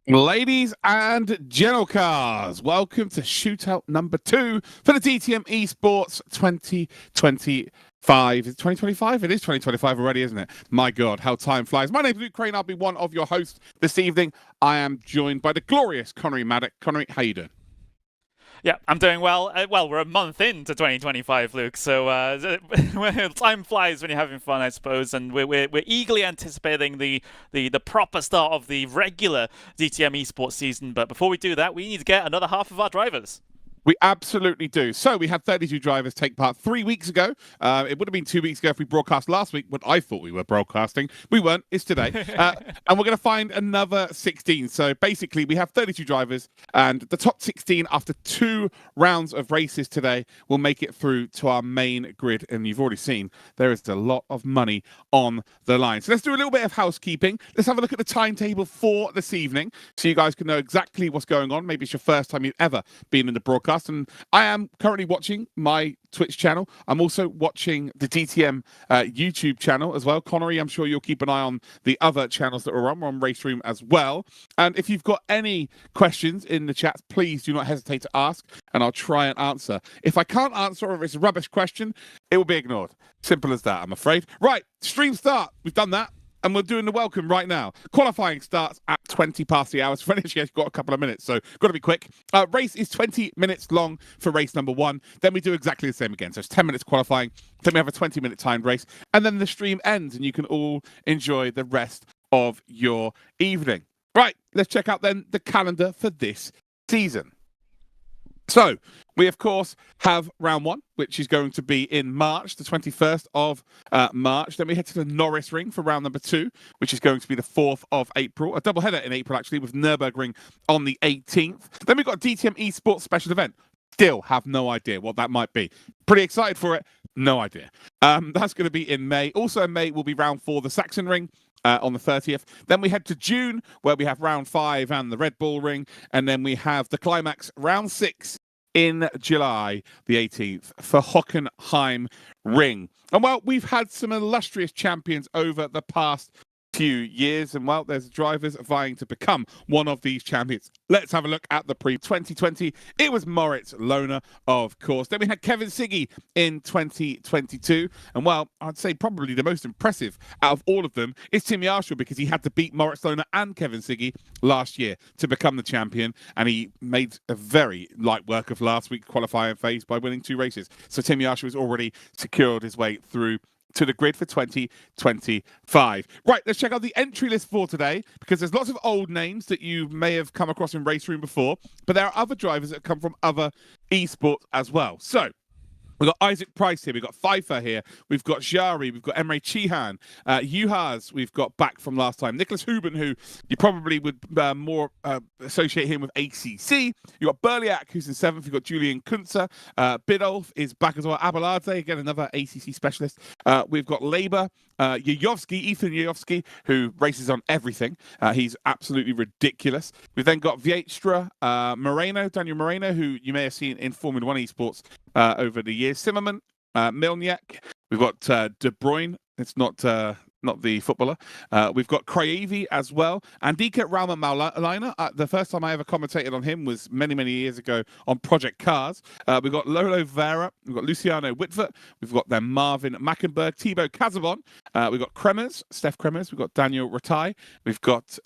Ladies and gentlecars, welcome to Shootout number 2 for the DTM eSports 2025. Is it 2025? It is 2025 already, isn't it? My God, how time flies. My name is Luke Crane. I'll be one of your hosts this evening. I am joined by the glorious Connery Maddock. Connery, how you doing? Yeah, I'm doing well. We're a month into 2025, Luke. So time flies when you're having fun, I suppose. And we're eagerly anticipating the proper start of the regular DTM esports season. But before we do that, we need to get another half of our drivers. We absolutely do. So we had 32 drivers take part 3 weeks ago. It would have been 2 weeks ago if we broadcast last week, when I thought we were broadcasting. We weren't. It's today. And we're going to find another 16. So basically, we have 32 drivers, and the top 16 after 2 rounds of races today will make it through to our main grid. And you've already seen there is a lot of money on the line. So let's do a little bit of housekeeping. Let's have a look at the timetable for this evening so you guys can know exactly what's going on. Maybe it's your first time you've ever been in the broadcast. And I am currently watching my Twitch channel. I'm also watching the DTM YouTube channel as well. Connery, I'm sure you'll keep an eye on the other channels that are on. We're on Raceroom as well. And if you've got any questions in the chat, please do not hesitate to ask, and I'll try and answer. If I can't answer or if it's a rubbish question, it will be ignored. Simple as that, I'm afraid. Right, stream start. We've done that. And we're doing the welcome right now. Qualifying starts at 20 past the hour. So you've got a couple of minutes, so got to be quick. Race is 20 minutes long for race number 1. Then we do exactly the same again. So it's 10 minutes qualifying. Then we have a 20-minute timed race. And then the stream ends, and you can all enjoy the rest of your evening. Right, let's check out then the calendar for this season. So we, of course, have round 1, which is going to be in March, the 21st of March. Then we head to the Lausitzring for round number 2, which is going to be the 4th of April. A double header in April, actually, with Nürburgring on the 18th. Then we've got a DTM eSports special event. Still have no idea what that might be. Pretty excited for it. No idea. That's going to be in May. Also in May will be round 4, the Saxon Ring. On the 30th. Then we head to June, where we have round 5 and the Red Bull Ring. And then we have the climax, round 6, in July the 18th for Hockenheim Ring. And well, we've had some illustrious champions over the past few years, and well, there's drivers vying to become one of these champions. Let's have a look at the pre-2020. It was Moritz Lohner, of course. Then we had Kevin Siggy in 2022, and well, I'd say probably the most impressive out of all of them is Tim Yarshall, because he had to beat Moritz Lohner and Kevin Siggy last year to become the champion, and he made a very light work of last week's qualifying phase by winning 2 races. So Tim Yarshall has already secured his way through to the grid for 2025. Right, let's check out the entry list for today, because there's lots of old names that you may have come across in Raceroom before, but there are other drivers that come from other esports as well. So we've got Isaac Price here, we've got Pfeiffer here, we've got Jari, we've got Emre Cihan, Juhas, we've got back from last time, Nicholas Huben, who you probably would more associate him with ACC. You've got Berliak, who's in 7th, you've got Julian Kunzer, Bidolf is back as well, Abelarde, again, another ACC specialist. We've got Labour, Ethan Yayovsky, who races on everything. He's absolutely ridiculous. We've then got Vietra, Daniel Moreno, who you may have seen in Formula 1 esports over the years. Zimmerman, Milniak. We've got De Bruyne. It's not the footballer. We've got Krajevi as well. Andika Raume Mauliner. The first time I ever commentated on him was many, many years ago on Project Cars. We've got Lolo Vera. We've got Luciano Whitford. We've got then Marvin Mackenberg, Thibaut Casabon. We've got Kremers, Steph Kremers. We've got Daniel Ratai. We've got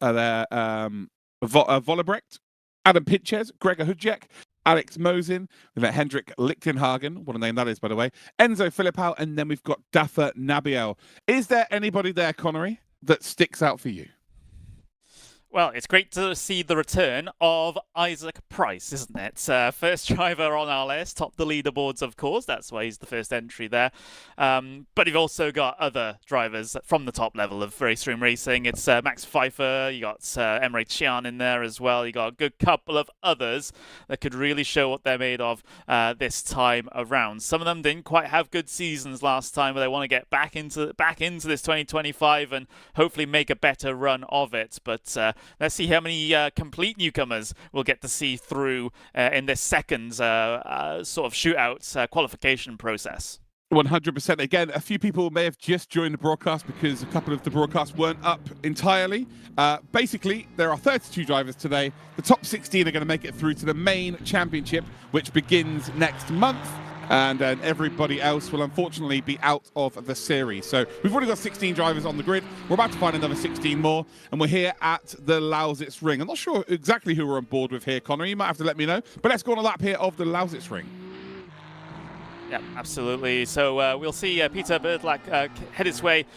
Vollebrecht, Adam Pitches, Gregor Hudjek, Alex Mosin, we've got Hendrik Lichtenhagen, what a name that is, by the way, Enzo Filipao, and then we've got Dafa Nabiel. Is there anybody there, Connery, that sticks out for you? Well, it's great to see the return of Isaac Price, isn't it? First driver on our list, top the leaderboards, of course. That's why he's the first entry there. But you've also got other drivers from the top level of Raceroom Racing. It's Max Pfeiffer, you got Emre Cihan in there as well. You got a good couple of others that could really show what they're made of this time around. Some of them didn't quite have good seasons last time, but they want to get back into this 2025 and hopefully make a better run of it. But let's see how many complete newcomers we'll get to see through in this second sort of shootout qualification process. 100%. Again, a few people may have just joined the broadcast because a couple of the broadcasts weren't up entirely. Basically, there are 32 drivers today. The top 16 are going to make it through to the main championship, which begins next month. And then everybody else will unfortunately be out of the series. So we've already got 16 drivers on the grid. We're about to find another 16 more. And we're here at the Lausitzring. I'm not sure exactly who we're on board with here, Connor. You might have to let me know. But let's go on a lap here of the Lausitzring. Yeah, absolutely. So we'll see Peter Birdlack head his way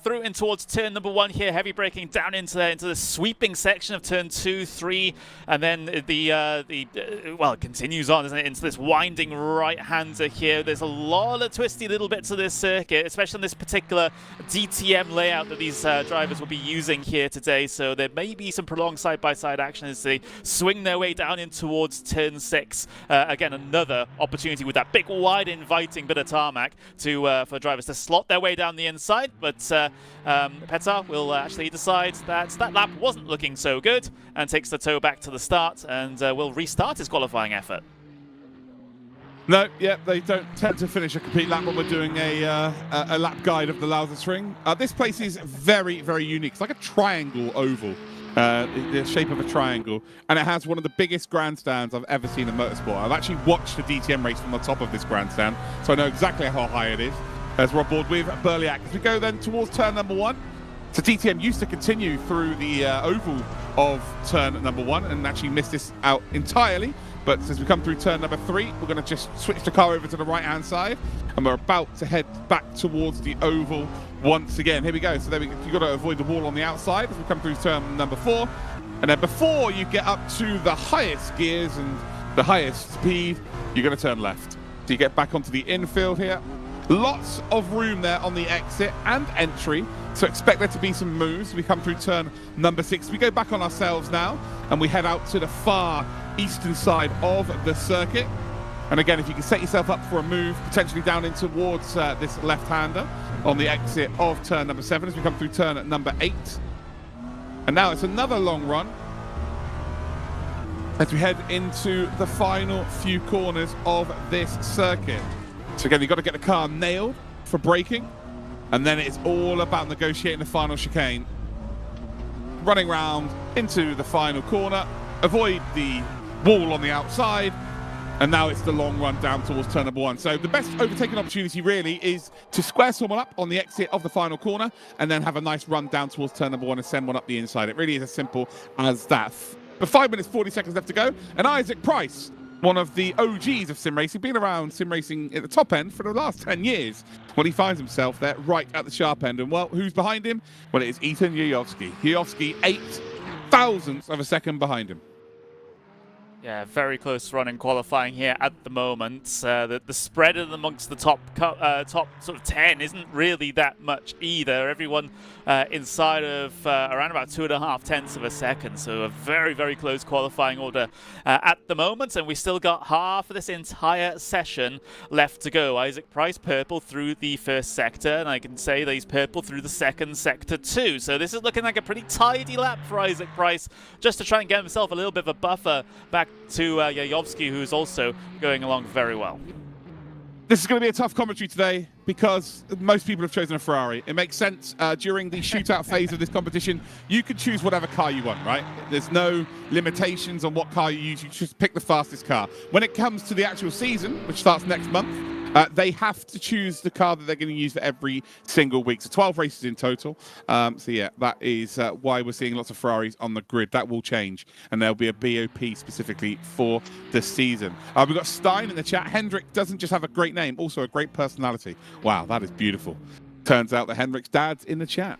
through and towards turn number 1 here. Heavy braking down into the sweeping section of turn 2, 3, and then it continues on, isn't it, into this winding right-hander here. There's a lot of twisty little bits of this circuit, especially in this particular DTM layout that these drivers will be using here today. So there may be some prolonged side-by-side action as they swing their way down in towards turn 6. Again, another opportunity with that big wide inviting bit of tarmac for drivers to slot their way down the inside, but Petar will actually decide that lap wasn't looking so good and takes the tow back to the start and will restart his qualifying effort. No, yeah, they don't tend to finish a complete lap when we're doing a lap guide of the Lausitzring. This place is very, very unique. It's like a triangle oval. The shape of a triangle, and it has one of the biggest grandstands I've ever seen in motorsport. I've actually watched the DTM race from the top of this grandstand, so I know exactly how high it is. As we're on board with Birdlack. As we go then towards turn number 1, so DTM used to continue through the oval of turn number 1 and actually missed this out entirely. But as we come through turn number 3, we're going to just switch the car over to the right-hand side, and we're about to head back towards the oval once again. Here we go. So you've got to avoid the wall on the outside as we come through turn number 4. And then before you get up to the highest gears and the highest speed, you're going to turn left. So you get back onto the infield here. Lots of room there on the exit and entry, so expect there to be some moves. We come through turn number 6. We go back on ourselves now, and we head out to the far eastern side of the circuit. And again, if you can set yourself up for a move, potentially down in towards this left-hander on the exit of turn number 7 as we come through turn number 8. And now it's another long run as we head into the final few corners of this circuit. So again, you've got to get the car nailed for braking, and then it's all about negotiating the final chicane. Running round into the final corner, avoid the wall on the outside, and now it's the long run down towards turn number 1. So the best overtaking opportunity really is to square someone up on the exit of the final corner and then have a nice run down towards turn number 1 and send one up the inside. It really is as simple as that. But 5 minutes, 40 seconds left to go, and Isaac Price, one of the OGs of sim racing, been around sim racing at the top end for the last 10 years. Well, he finds himself there right at the sharp end. And, well, who's behind him? Well, it is Ethan Yuyovsky. Yuyovsky, 8 thousandths of a second behind him. Yeah, very close run in qualifying here at the moment. The spread amongst the top sort of 10 isn't really that much either. Everyone inside of around about 2.5 tenths of a second. So a very, very close qualifying order at the moment. And we still got half of this entire session left to go. Isaac Price purple through the first sector, and I can say that he's purple through the second sector too. So this is looking like a pretty tidy lap for Isaac Price, just to try and get himself a little bit of a buffer back to Yuyovsky, who's also going along very well. This is going to be a tough commentary today because most people have chosen a Ferrari. It makes sense. During the shootout phase of this competition, you could choose whatever car you want, right? There's no limitations on what car you use. You just pick the fastest car. When it comes to the actual season, which starts next month, they have to choose the car that they're going to use for every single week. So 12 races in total. So yeah, that is why we're seeing lots of Ferraris on the grid. That will change, and there'll be a BOP specifically for the season. We've got Stein in the chat. Hendrik doesn't just have a great name, also a great personality. Wow, that is beautiful. Turns out that Hendrik's dad's in the chat.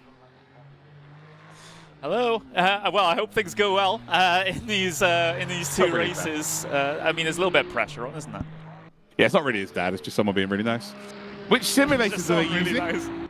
Hello. Well, I hope things go well in these two races. I mean, there's a little bit of pressure on, isn't there? Yeah, it's not really his dad. It's just someone being really nice. Which simulators are they using?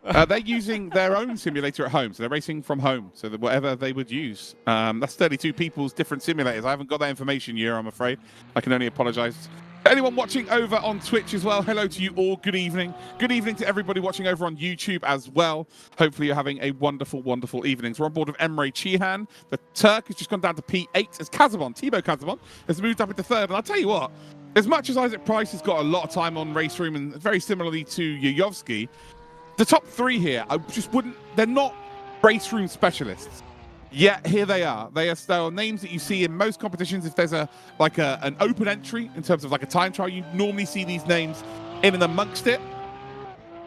Nice. They're using their own simulator at home. So they're racing from home. So that whatever they would use. That's 32 people's different simulators. I haven't got that information here, I'm afraid. I can only apologize. Anyone watching over on Twitch as well, hello to you all. Good evening. Good evening to everybody watching over on YouTube as well. Hopefully you're having a wonderful, wonderful evening. So we're on board with Emre Cihan. The Turk has just gone down to P8 as Thibaut Casabon has moved up into 3rd. And I'll tell you what, as much as Isaac Price has got a lot of time on race room, and very similarly to Yuyovsky, the top three here, I just wouldn't. They're not race room specialists. Yet here they are. They are names that you see in most competitions. If there's an open entry in terms of like a time trial, you normally see these names in and amongst it,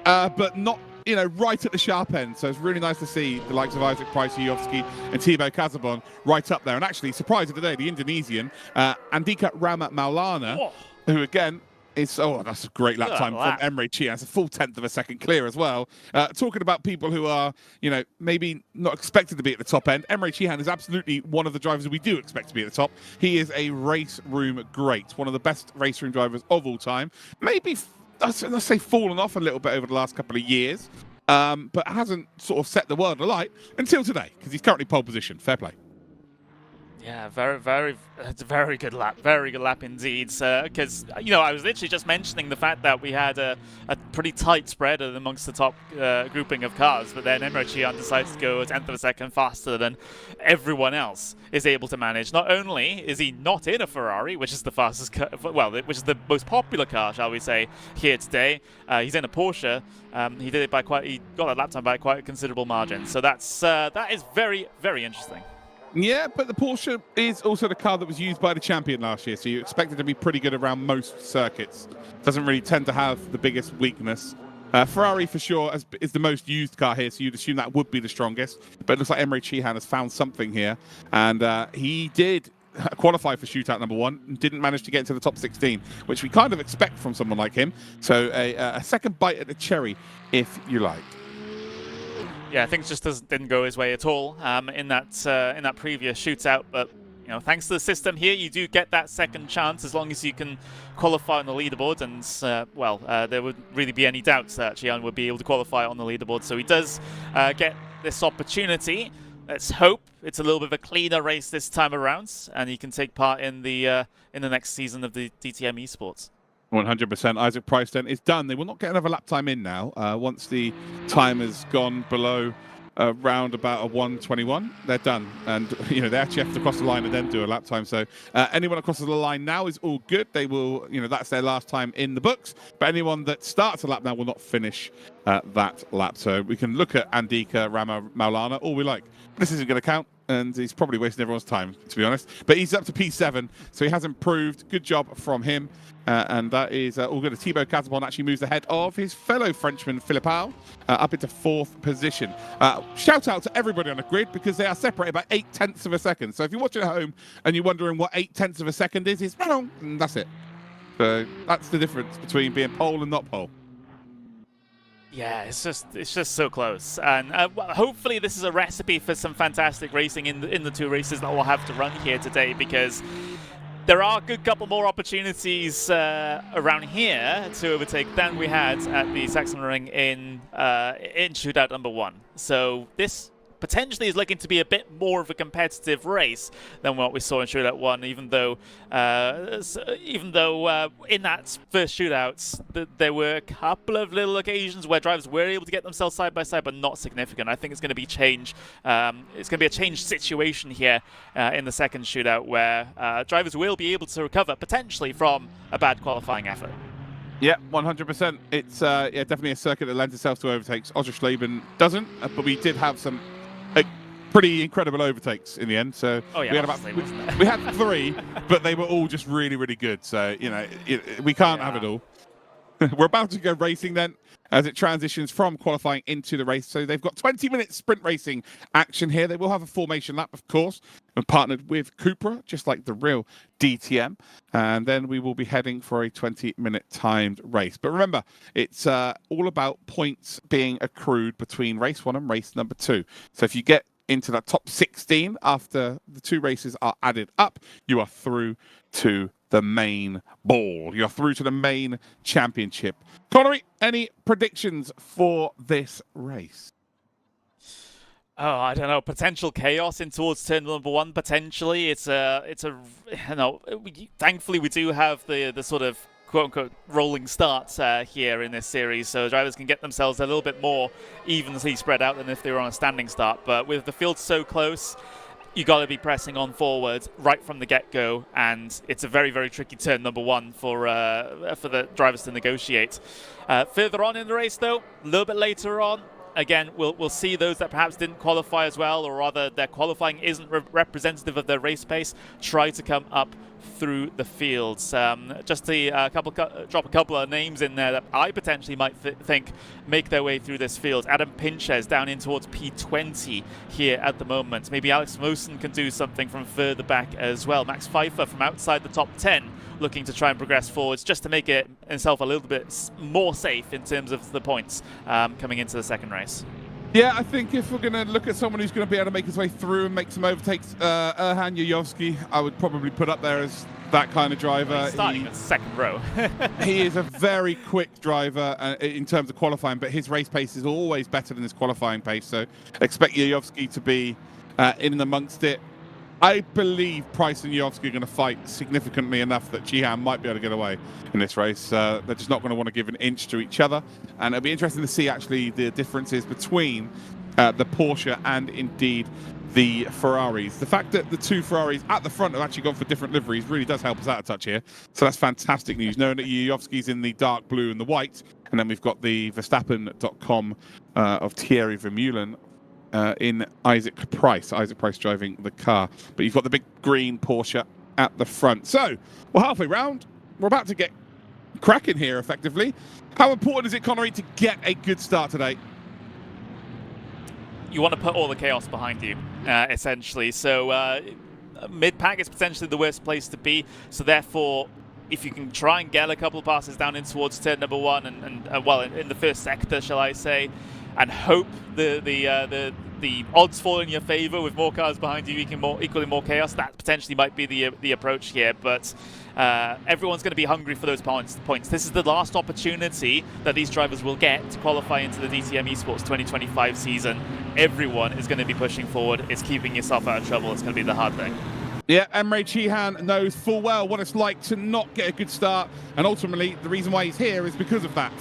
but not right at the sharp end. So it's really nice to see the likes of Isaac Price, Yuyovsky, and Thibaut Casabon right up there. And actually, surprise of the day, the Indonesian Andika Rama Maulana, who again. That's a great lap time from Emre Chia. It's a full 1/10 of a second clear as well. Talking about people who are, maybe not expected to be at the top end, Emre Chihan is absolutely one of the drivers we do expect to be at the top. He is a race room great, one of the best race room drivers of all time. Maybe, let's say, fallen off a little bit over the last couple of years, but hasn't sort of set the world alight until today, because he's currently pole position. Fair play. Yeah, it's a very good lap indeed. Because I was literally just mentioning the fact that we had a pretty tight spread amongst the top grouping of cars, but then Emre Chihan decides to go a 1/10 of a second faster than everyone else is able to manage. Not only is he not in a Ferrari, which is the fastest, which is the most popular car, shall we say, here today. He's in a Porsche. He did it he got a lap time by quite a considerable margin. So that is very, very interesting. Yeah, but the Porsche is also the car that was used by the champion last year, so you expect it to be pretty good around most circuits. Doesn't really tend to have the biggest weakness. Ferrari, for sure, is the most used car here, so you'd assume that would be the strongest. But it looks like Emre Chihan has found something here, and he did qualify for Shootout number 1 and didn't manage to get into the top 16, which we kind of expect from someone like him. So a second bite at the cherry, if you like. Yeah, things just didn't go his way at all in that previous shootout. But thanks to the system here, you do get that second chance as long as you can qualify on the leaderboard. And there wouldn't really be any doubts that Chihan would be able to qualify on the leaderboard. So he does get this opportunity. Let's hope it's a little bit of a cleaner race this time around, and he can take part in the next season of the DTM eSports. 100%. Isaac Price then is done. They will not get another lap time in now. Once the time has gone below around about a 1:21, they're done. And, they actually have to cross the line and then do a lap time. So anyone across the line now is all good. They will, that's their last time in the books. But anyone that starts a lap now will not finish that lap. So we can look at Andika Rama Maulana all we like. This isn't going to count. And he's probably wasting everyone's time, to be honest. But he's up to P7, so he has improved. Good job from him. And that is all good. Thibaut Casabon actually moves ahead of his fellow Frenchman, Philippau, up into 4th position. Shout out to everybody on the grid, because they are separated by 8/10 of a second. So if you're watching at home and you're wondering what 8/10 of a second is, and that's it. So that's the difference between being pole and not pole. Yeah, it's just so close, and hopefully this is a recipe for some fantastic racing in the 2 races that we'll have to run here today, because there are a good couple more opportunities around here to overtake than we had at the Sachsenring in Shootout number 1. So this potentially is looking to be a bit more of a competitive race than what we saw in Shootout 1, even though in that first shootouts there were a couple of little occasions where drivers were able to get themselves side by side, but not significant. I think it's going to be change. It's going to be a changed situation here in the second shootout, where drivers will be able to recover potentially from a bad qualifying effort. Yeah, 100%. It's definitely a circuit that lends itself to overtakes. Oschersleben doesn't, but we did have some pretty incredible overtakes in the end. So we had 3, but they were all just really, really good. So we can't have it all. We're about to go racing then, as it transitions from qualifying into the race. So they've got 20-minute sprint racing action here. They will have a formation lap, of course, and partnered with Cupra, just like the real DTM. And then we will be heading for a 20-minute timed race. But remember, it's all about points being accrued between race 1 and race number 2. So if you get into that top 16 after the 2 races are added up, you are through to the main ball. You're through to the main championship. Connery, any predictions for this race? Oh, I don't know. Potential chaos in towards turn number 1. Potentially, thankfully we do have the sort of quote-unquote rolling starts here in this series, so drivers can get themselves a little bit more evenly spread out than if they were on a standing start. But with the field so close, you got to be pressing on forward right from the get-go, and it's a very, very tricky turn number one for the drivers to negotiate. Further on in the race, though, a little bit later on, again, we'll see those that perhaps didn't qualify as well, or rather their qualifying isn't representative of their race pace, try to come up through the fields. Just to drop a couple of names in there that I potentially might think make their way through this field. Adam Pinches down in towards P20 here at the moment. Maybe Alex Mosen can do something from further back as well. Max Pfeiffer from outside the top 10 looking to try and progress forwards just to make it himself a little bit more safe in terms of the points coming into the second race. Yeah, I think if we're going to look at someone who's going to be able to make his way through and make some overtakes, Erhan Yuyovsky, I would probably put up there as that kind of driver. Well, he's starting at second row. He is a very quick driver in terms of qualifying, but his race pace is always better than his qualifying pace, so expect Yuyovsky to be in and amongst it. I believe Price and Yuyovsky are going to fight significantly enough that Chihan might be able to get away in this race. They're just not going to want to give an inch to each other. And it'll be interesting to see actually the differences between the Porsche and indeed the Ferraris. The fact that the two Ferraris at the front have actually gone for different liveries really does help us out a touch here. So that's fantastic news, knowing that Yuyovsky's in the dark blue and the white. And then we've got the Verstappen.com of Thierry Vermeulen in Isaac Price driving the car. But you've got the big green Porsche at the front. So we're halfway round. We're about to get cracking here, effectively. How important is it, Connery, to get a good start today? You want to put all the chaos behind you, essentially. So mid-pack is potentially the worst place to be. So therefore, if you can try and get a couple of passes down in towards turn number one and well, in the first sector, shall I say, and hope the odds fall in your favor with more cars behind you, equally more chaos. That potentially might be the approach here, but everyone's going to be hungry for those points. This is the last opportunity that these drivers will get to qualify into the DTM eSports 2025 season. Everyone is going to be pushing forward. It's keeping yourself out of trouble. It's going to be the hard thing. Yeah, Emre Chihan knows full well what it's like to not get a good start, and ultimately the reason why he's here is because of that.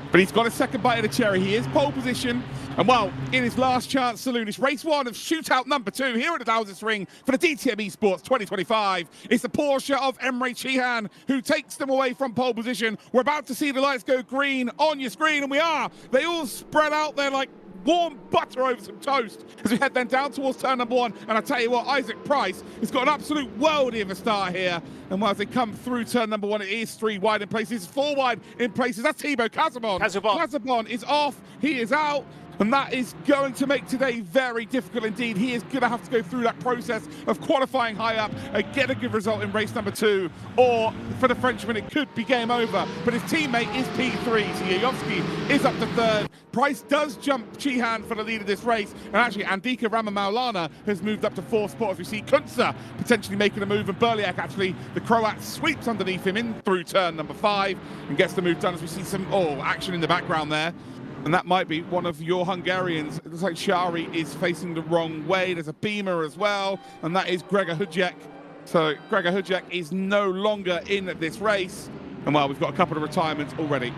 But he's got a second bite of the cherry. He is pole position. And well, in his last chance saloon, it's race one of Shootout number 2 here at the Lausitzring for the DTM eSports 2025. It's the Porsche of Emre Chihan who takes them away from pole position. We're about to see the lights go green on your screen, and we are. They all spread out there like warm butter over some toast as we head then down towards turn number 1. And I tell you what, Isaac Price has got an absolute worldie of a start here. And while they come through turn number 1, it is 3 wide in places, 4 wide in places. That's Thibaut Casabon. Casabon is off. He is out. And that is going to make today very difficult indeed. He is going to have to go through that process of qualifying high up and get a good result in race number 2. Or for the Frenchman, it could be game over. But his teammate is P3. So Yuyovsky is up to 3rd. Price does jump Chihan for the lead of this race. And actually, Andika Ramamoulana has moved up to 4th spot as we see Kunze potentially making a move. And Berliak, actually, the Croat sweeps underneath him in through turn number 5 and gets the move done as we see some action in the background there. And that might be one of your Hungarians. It looks like Shari is facing the wrong way. There's a Beamer as well, and that is Gregor Hudjek. So Gregor Hudjek is no longer in this race. And well, we've got a couple of retirements already.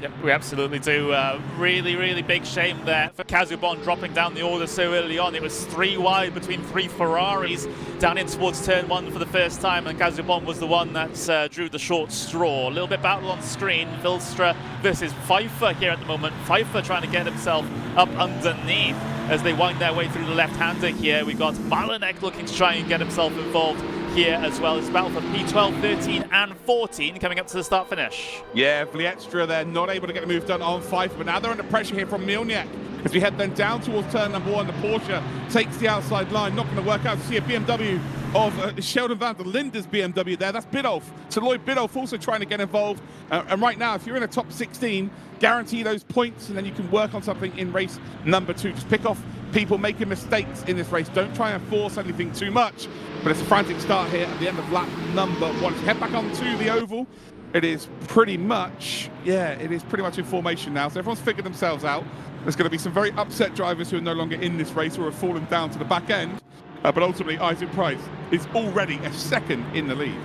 Yep, we absolutely do. Really, really big shame there for Casabon dropping down the order so early on. It was 3 wide between 3 Ferraris down in towards turn 1 for the first time, and Casabon was the one that drew the short straw. A little bit battle on screen. Vilstra versus Pfeiffer here at the moment. Pfeiffer trying to get himself up underneath as they wind their way through the left-hander here. We got Malinek looking to try and get himself involved here as well. It's a battle for P12, 13 and 14 coming up to the start finish. Yeah, Vlietstra there not able to get the move done on Pfeiffer, but now they're under pressure here from Milniak. As we head then down towards turn number 1, the Porsche takes the outside line, not going to work out. To see a BMW of Sheldon van der Linde's BMW there. That's Biddulph. So Lloyd Biddulph also trying to get involved. And right now, if you're in a top 16, guarantee those points, and then you can work on something in race number 2. Just pick off people making mistakes in this race. Don't try and force anything too much. But it's a frantic start here at the end of lap number 1. Let's head back onto the oval. It is pretty much, in formation now. So everyone's figured themselves out. There's going to be some very upset drivers who are no longer in this race or have fallen down to the back end. But ultimately, Isaac Price is already a 2nd in the lead.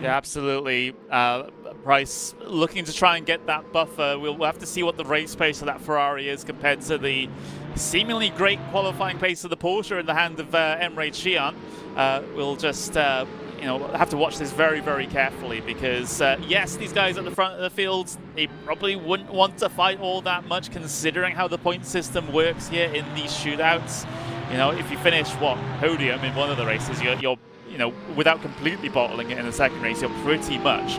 Yeah, absolutely. Price looking to try and get that buffer. We'll have to see what the race pace of that Ferrari is compared to the seemingly great qualifying pace of the Porsche in the hand of Emre Cihan. We'll just have to watch this very, very carefully because, yes, these guys at the front of the field, they probably wouldn't want to fight all that much considering how the point system works here in these shootouts. If you finish, podium in one of the races, you're without completely bottling it in the second race, you're pretty much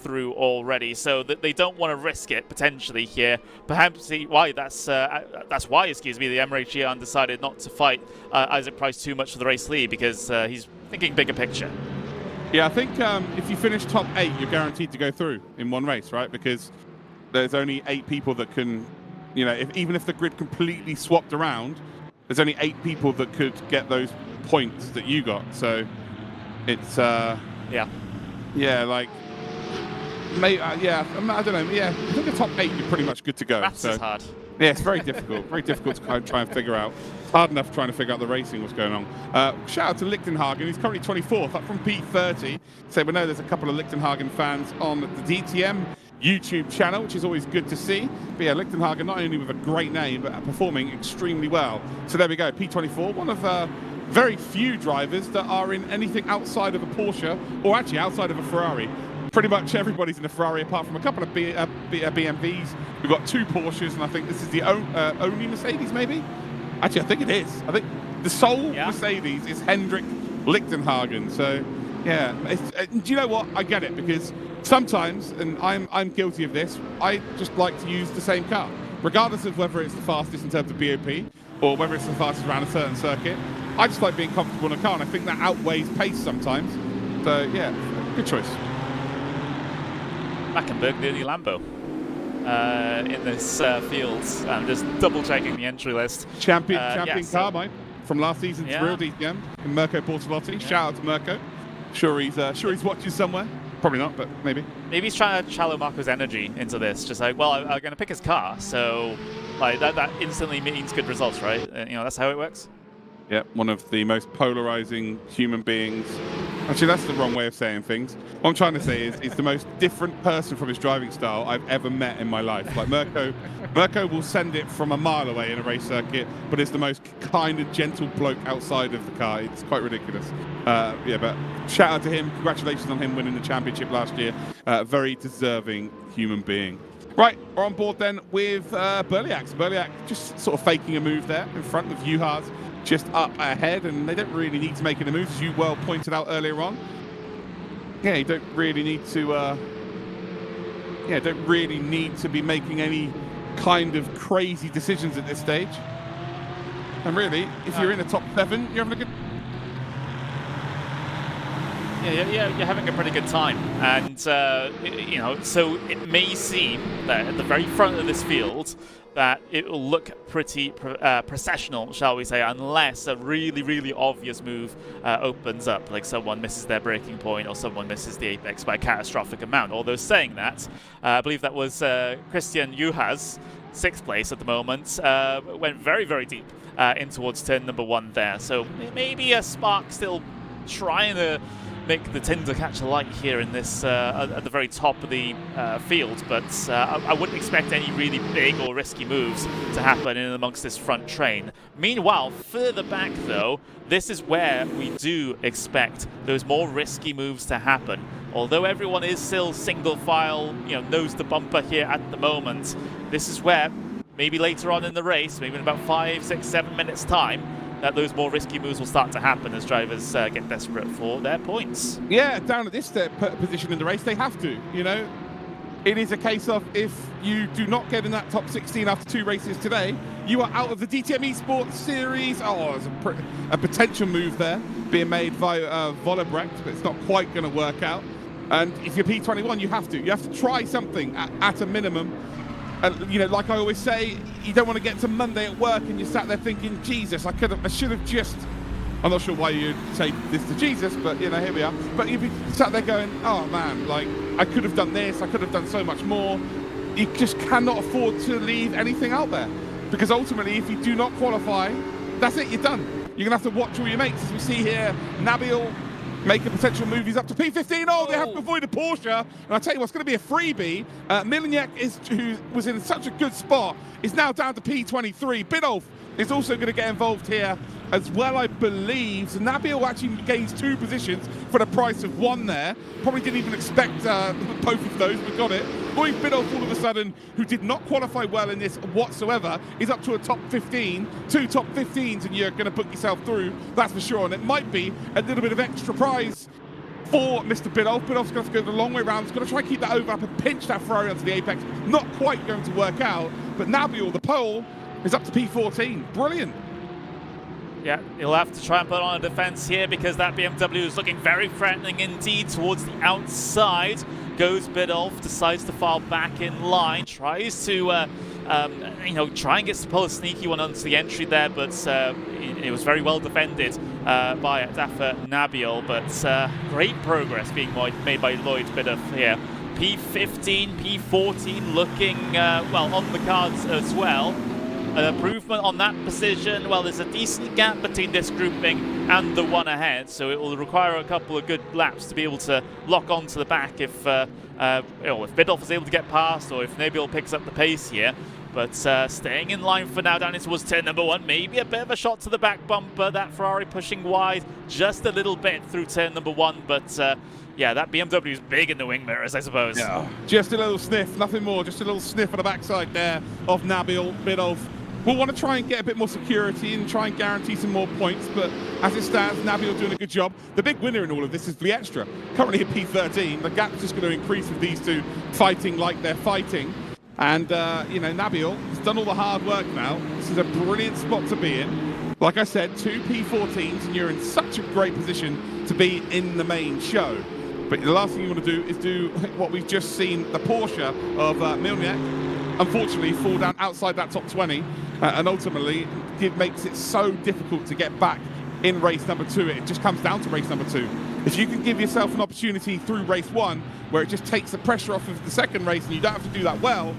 through already. So that they don't want to risk it potentially here. Perhaps why that's why, the Emre Cihan decided not to fight Isaac Price too much for the race lead because he's thinking bigger picture. Yeah, I think if you finish top 8, you're guaranteed to go through in one race, right? Because there's only 8 people that can, even if the grid completely swapped around, there's only 8 people that could get those points that you got. So it's like maybe I don't know. Yeah, I think the top 8 you're pretty much good to go. That's hard. Yeah, it's very difficult. Very difficult to kind of try and figure out. It's hard enough trying to figure out the racing, what's going on. Shout out to Lichtenhagen. He's currently 24th, up from P30. So we know there's a couple of Lichtenhagen fans on the DTM YouTube channel, which is always good to see. But yeah, Lichtenhagen not only with a great name, but performing extremely well. So there we go, P24, one of very few drivers that are in anything outside of a Porsche, or actually outside of a Ferrari. Pretty much everybody's in a Ferrari apart from a couple of BMWs. We've got 2 Porsches, and I think this is the only Mercedes, maybe? Actually, I think it is. I think the sole Mercedes is Hendrik Lichtenhagen. So, yeah. Do you know what? I get it, because sometimes, and I'm guilty of this, I just like to use the same car, regardless of whether it's the fastest in terms of BOP or whether it's the fastest around a certain circuit. I just like being comfortable in a car, and I think that outweighs pace sometimes. So, yeah, good choice. Mackenberg, the only Lambo in this field. I'm just double checking the entry list. Champion car, mate, from last season's real DTM, Mirko Bortolotti. Yeah. Shout out to Mirko. Sure he's watching somewhere. Probably not, but maybe. Maybe he's trying to channel Marco's energy into this. Just like, well, I'm going to pick his car, so like that instantly means good results, right? That's how it works. Yeah, one of the most polarizing human beings. Actually, that's the wrong way of saying things. What I'm trying to say is he's the most different person from his driving style I've ever met in my life. Like Mirko will send it from a mile away in a race circuit, but is the most kind and gentle bloke outside of the car. It's quite ridiculous. But shout out to him. Congratulations on him winning the championship last year. Very deserving human being. Right, we're on board then with Berliak. Berliak just sort of faking a move there in front with Juhas just up ahead, and they don't really need to make any moves, as you well pointed out earlier on. Yeah, you don't really need to. Don't really need to be making any kind of crazy decisions at this stage. And really, if you're in the top 7, you're having a good. Yeah, you're having a pretty good time, and so it may seem that at the very front of this field that it will look pretty processional, shall we say, unless a really, really obvious move opens up, like someone misses their braking point or someone misses the apex by a catastrophic amount. Although saying that, I believe that was Christian Juhas, 6th place at the moment, went very, very deep in towards turn number 1 there. So maybe a spark still trying to make the Tinder catch a light here in this at the very top of the field, but I wouldn't expect any really big or risky moves to happen in amongst this front train. Meanwhile, further back though, this is where we do expect those more risky moves to happen. Although everyone is still single file, nose to bumper here at the moment, this is where maybe later on in the race, maybe in about 5, 6, 7 minutes time, that those more risky moves will start to happen as drivers get desperate for their points. Yeah, down at this position in the race, they have to, It is a case of if you do not get in that top 16 after 2 races today, you are out of the DTM eSports series. Oh, there's a potential move there being made by Vollebrecht, but it's not quite going to work out. And if you're P21, you have to try something at a minimum. And like I always say, you don't want to get to Monday at work and you're sat there thinking, Jesus, I should have just. I'm not sure why you'd say this to Jesus, but here we are. But you'd be sat there going, oh man, like I could have done this, I could have done so much more. You just cannot afford to leave anything out there, because ultimately, if you do not qualify, that's it, you're done. You're gonna have to watch all your mates, as we see here. Nabil make a potential move. He's up to P15. Oh, they have to avoid a Porsche. And I tell you what's going to be a freebie. Miliniak, who was in such a good spot, is now down to P23. Biddulph is also going to get involved here as well, I believe. So Nabil actually gains 2 positions for the price of 1 there. Probably didn't even expect both of those, but got it. Boy Biddulph, all of a sudden, who did not qualify well in this whatsoever, is up to a top 15. 2 top 15s, and you're going to put yourself through, that's for sure. And it might be a little bit of extra prize for Mr. Biddulph. Biddulph's going to go the long way around. He's going to try and keep that over up and pinch that Ferrari onto the apex. Not quite going to work out, but Nabil, the pole, is up to P14. Brilliant. Yeah, he'll have to try and put on a defense here because that BMW is looking very threatening indeed towards the outside. Goes Biddulph, decides to fall back in line, tries to, try and get to pull a sneaky one onto the entry there, but it was very well defended by Dafa Nabil. But great progress being made by Lloyd Biddulph here. P15, P14 looking, on the cards as well. An improvement on that position. Well, there's a decent gap between this grouping and the one ahead, so it will require a couple of good laps to be able to lock onto the back if Biddulph is able to get past, or if Nabil picks up the pace here. But staying in line for now down towards turn number 1. Maybe a bit of a shot to the back bumper. That Ferrari pushing wide just a little bit through turn number 1. But yeah, that BMW is big in the wing mirrors, I suppose. Yeah, just a little sniff, nothing more. Just a little sniff on the backside there of Nabil Biddulph. We'll want to try and get a bit more security and try and guarantee some more points, but as it stands, Nabil doing a good job. The big winner in all of this is Vlietstra, currently at P13. The gap's just going to increase with these two fighting like they're fighting. And, Nabil has done all the hard work now. This is a brilliant spot to be in. Like I said, 2 P14s, and you're in such a great position to be in the main show. But the last thing you want to do is do what we've just seen the Porsche of Milniak, unfortunately, fall down outside that top 20. And ultimately, it makes it so difficult to get back in race number 2. It just comes down to race number 2. If you can give yourself an opportunity through race 1, where it just takes the pressure off of the second race and you don't have to do that well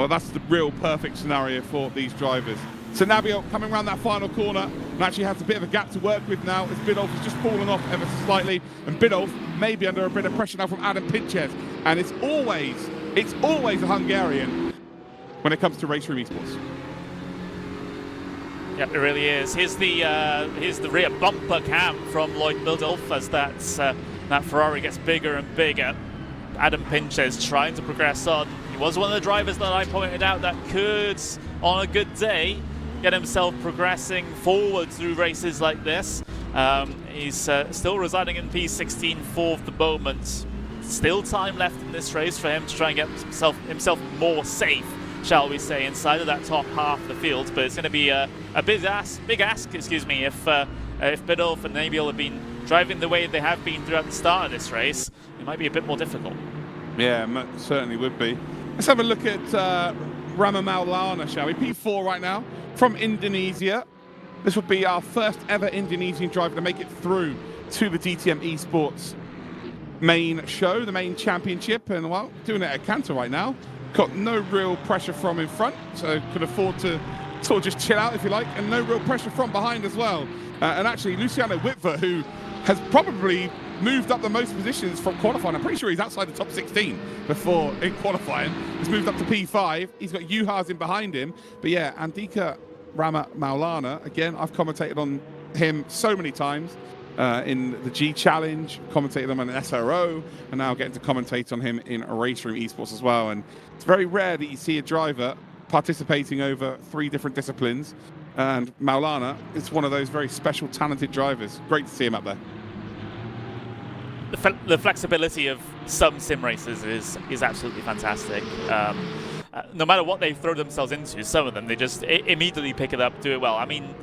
that's the real perfect scenario for these drivers. So Nabil coming around that final corner and actually has a bit of a gap to work with now as Biddulph has just fallen off ever so slightly. And Biddulph may be under a bit of pressure now from Adam Pinches. And it's always a Hungarian when it comes to Race Room eSports. Yeah, it really is. Here's the rear bumper cam from Lloyd Biddulph as that Ferrari gets bigger and bigger. Adam Pinches trying to progress on. He was one of the drivers that I pointed out that could, on a good day, get himself progressing forward through races like this. He's still residing in P16 for the moment. Still time left in this race for him to try and get himself more safe, shall we say, inside of that top half of the field. But it's going to be a big ask, if Biddulph and Nabil have been driving the way they have been throughout the start of this race. It might be a bit more difficult. Yeah, certainly would be. Let's have a look at Rama Maulana, shall we? P4 right now from Indonesia. This would be our first ever Indonesian driver to make it through to the DTM eSports main show, the main championship, and well, doing it at Cantor right now. Got no real pressure from in front, so could afford to sort of just chill out if you like, and no real pressure from behind as well. And actually, Luciano Whitver, who has probably moved up the most positions from qualifying. I'm pretty sure he's outside the top 16 before in qualifying. He's moved up to P5. He's got Juhas in behind him. But yeah, Andika Rama Maulana, again, I've commentated on him so many times in the G Challenge, commentated on him in SRO, and now getting to commentate on him in Race Room eSports as well. And it's very rare that you see a driver participating over 3 different disciplines. And Maulana is one of those very special, talented drivers. Great to see him up there. The flexibility of some sim races is absolutely fantastic. No matter what they throw themselves into, some of them, they just immediately pick it up, do it well. I mean,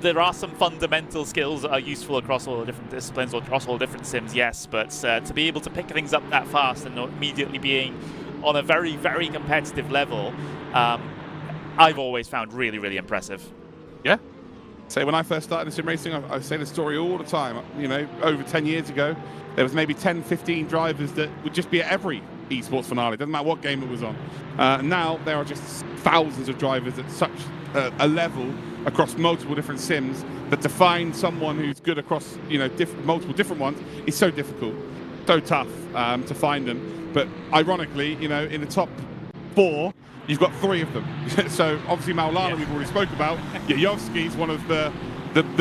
there are some fundamental skills that are useful across all the different disciplines or across all the different sims, yes, but to be able to pick things up that fast and not immediately being on a very, very competitive level, I've always found really, really impressive. Yeah. So when I first started in sim racing, I say the story all the time. You know, over 10 years ago, there was maybe 10, 15 drivers that would just be at every eSports finale. Doesn't matter what game it was on. Now there are just thousands of drivers at such a level across multiple different sims that to find someone who's good across, multiple different ones is so difficult, so tough to find them. But ironically, in the top 4, you've got 3 of them. So obviously Maulana, Yeah. we've already spoke about. Yovski's one of the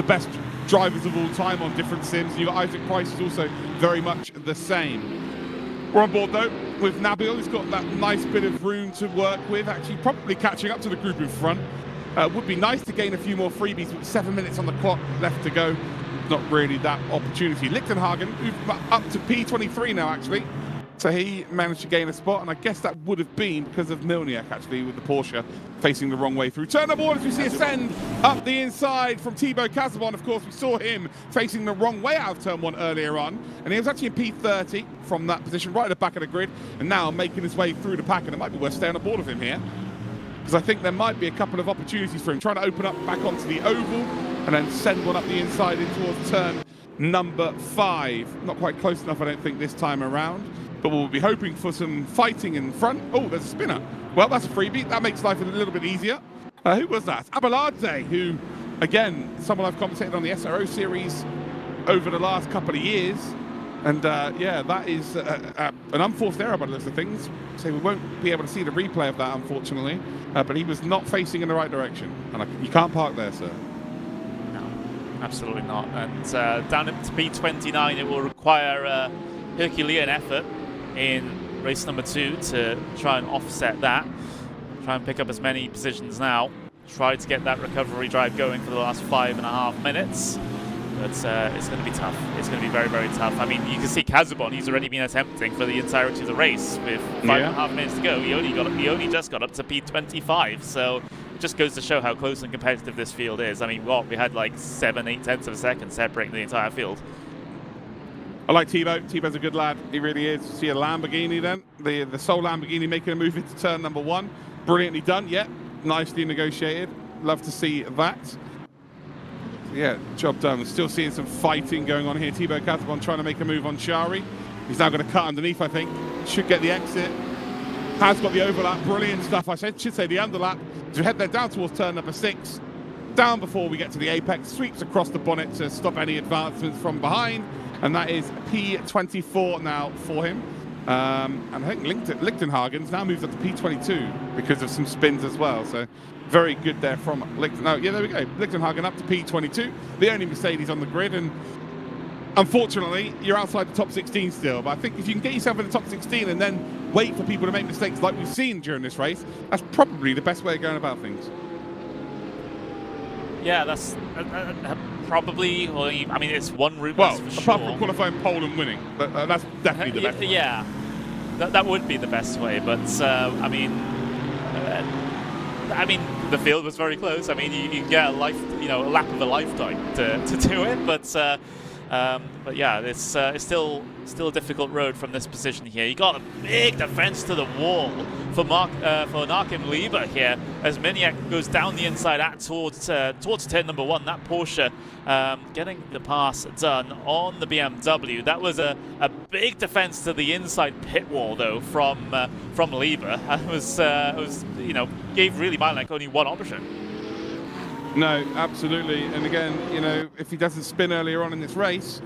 best drivers of all time on different sims. You've got Isaac Price, who's also very much the same. We're on board though with Nabil, who's got that nice bit of room to work with, actually probably catching up to the group in front. Would be nice to gain a few more freebies with 7 minutes on the clock left to go. Not really that opportunity. Lichtenhagen, who's up to P23 now actually. So he managed to gain a spot, and I guess that would have been because of Milniak, actually, with the Porsche facing the wrong way through. Turn up orders, we see Ascend up the inside from Thibaut Casabon. Of course, we saw him facing the wrong way out of turn 1 earlier on, and he was actually in P30 from that position right at the back of the grid, and now making his way through the pack, and it might be worth staying on board with him here, because I think there might be a couple of opportunities for him, trying to open up back onto the oval, and then send one up the inside in towards turn number 5. Not quite close enough, I don't think, this time around. But we'll be hoping for some fighting in front. Oh, there's a spinner. Well, that's a freebie. That makes life a little bit easier. Who was that? Abelarde, who, again, someone I've commentated on the SRO series over the last couple of years. And, yeah, that is an unforced error by the looks of things. So we won't be able to see the replay of that, unfortunately. But he was not facing in the right direction. And you can't park there, sir. No, absolutely not. And down to P29, it will require a Herculean effort in race number 2 to try and offset that. Try and pick up as many positions now. Try to get that recovery drive going for the last 5.5 minutes. But it's going to be tough. It's going to be very, very tough. I mean, you can see Casabon, he's already been attempting for the entirety of the race with 5.5 minutes to go. He only just got up to P25, so it just goes to show how close and competitive this field is. I mean, we had like 7-8 tenths of a second separating the entire field. I like Thibaut. Thibaut's a good lad. He really is. See a Lamborghini then. The sole Lamborghini making a move into turn number 1. Brilliantly done. Yeah, nicely negotiated. Love to see that. Yeah, job done. We're still seeing some fighting going on here. Thibaut Casabon trying to make a move on Shari. He's now going to cut underneath, I think. Should get the exit. Has got the overlap. Brilliant stuff. I should say the underlap. To head there down towards turn number 6. Down before we get to the apex. Sweeps across the bonnet to stop any advancements from behind. And that is P24 now for him. And I think Lichtenhagen's now moved up to P22 because of some spins as well. So very good there from Lichtenhagen. Oh, yeah, there we go. Lichtenhagen up to P22. The only Mercedes on the grid. And unfortunately, you're outside the top 16 still. But I think if you can get yourself in the top 16 and then wait for people to make mistakes like we've seen during this race, that's probably the best way of going about things. Yeah, that's probably. Well, I mean, it's one route. Well, for apart sure. from qualifying pole and winning, that's definitely the best way. Yeah, that would be the best way. But I mean, the field was very close. I mean, you get a lap of a lifetime to do it. But yeah, it's still a difficult road from this position here. You got a big defense to the wall for Narkim Lieber here as Miniak goes down the inside towards turn number 1. That Porsche getting the pass done on the BMW. That was a big defense to the inside pit wall though from Lieber. It gave really Miniak only one option. No, absolutely. And again, if he doesn't spin earlier on in this race,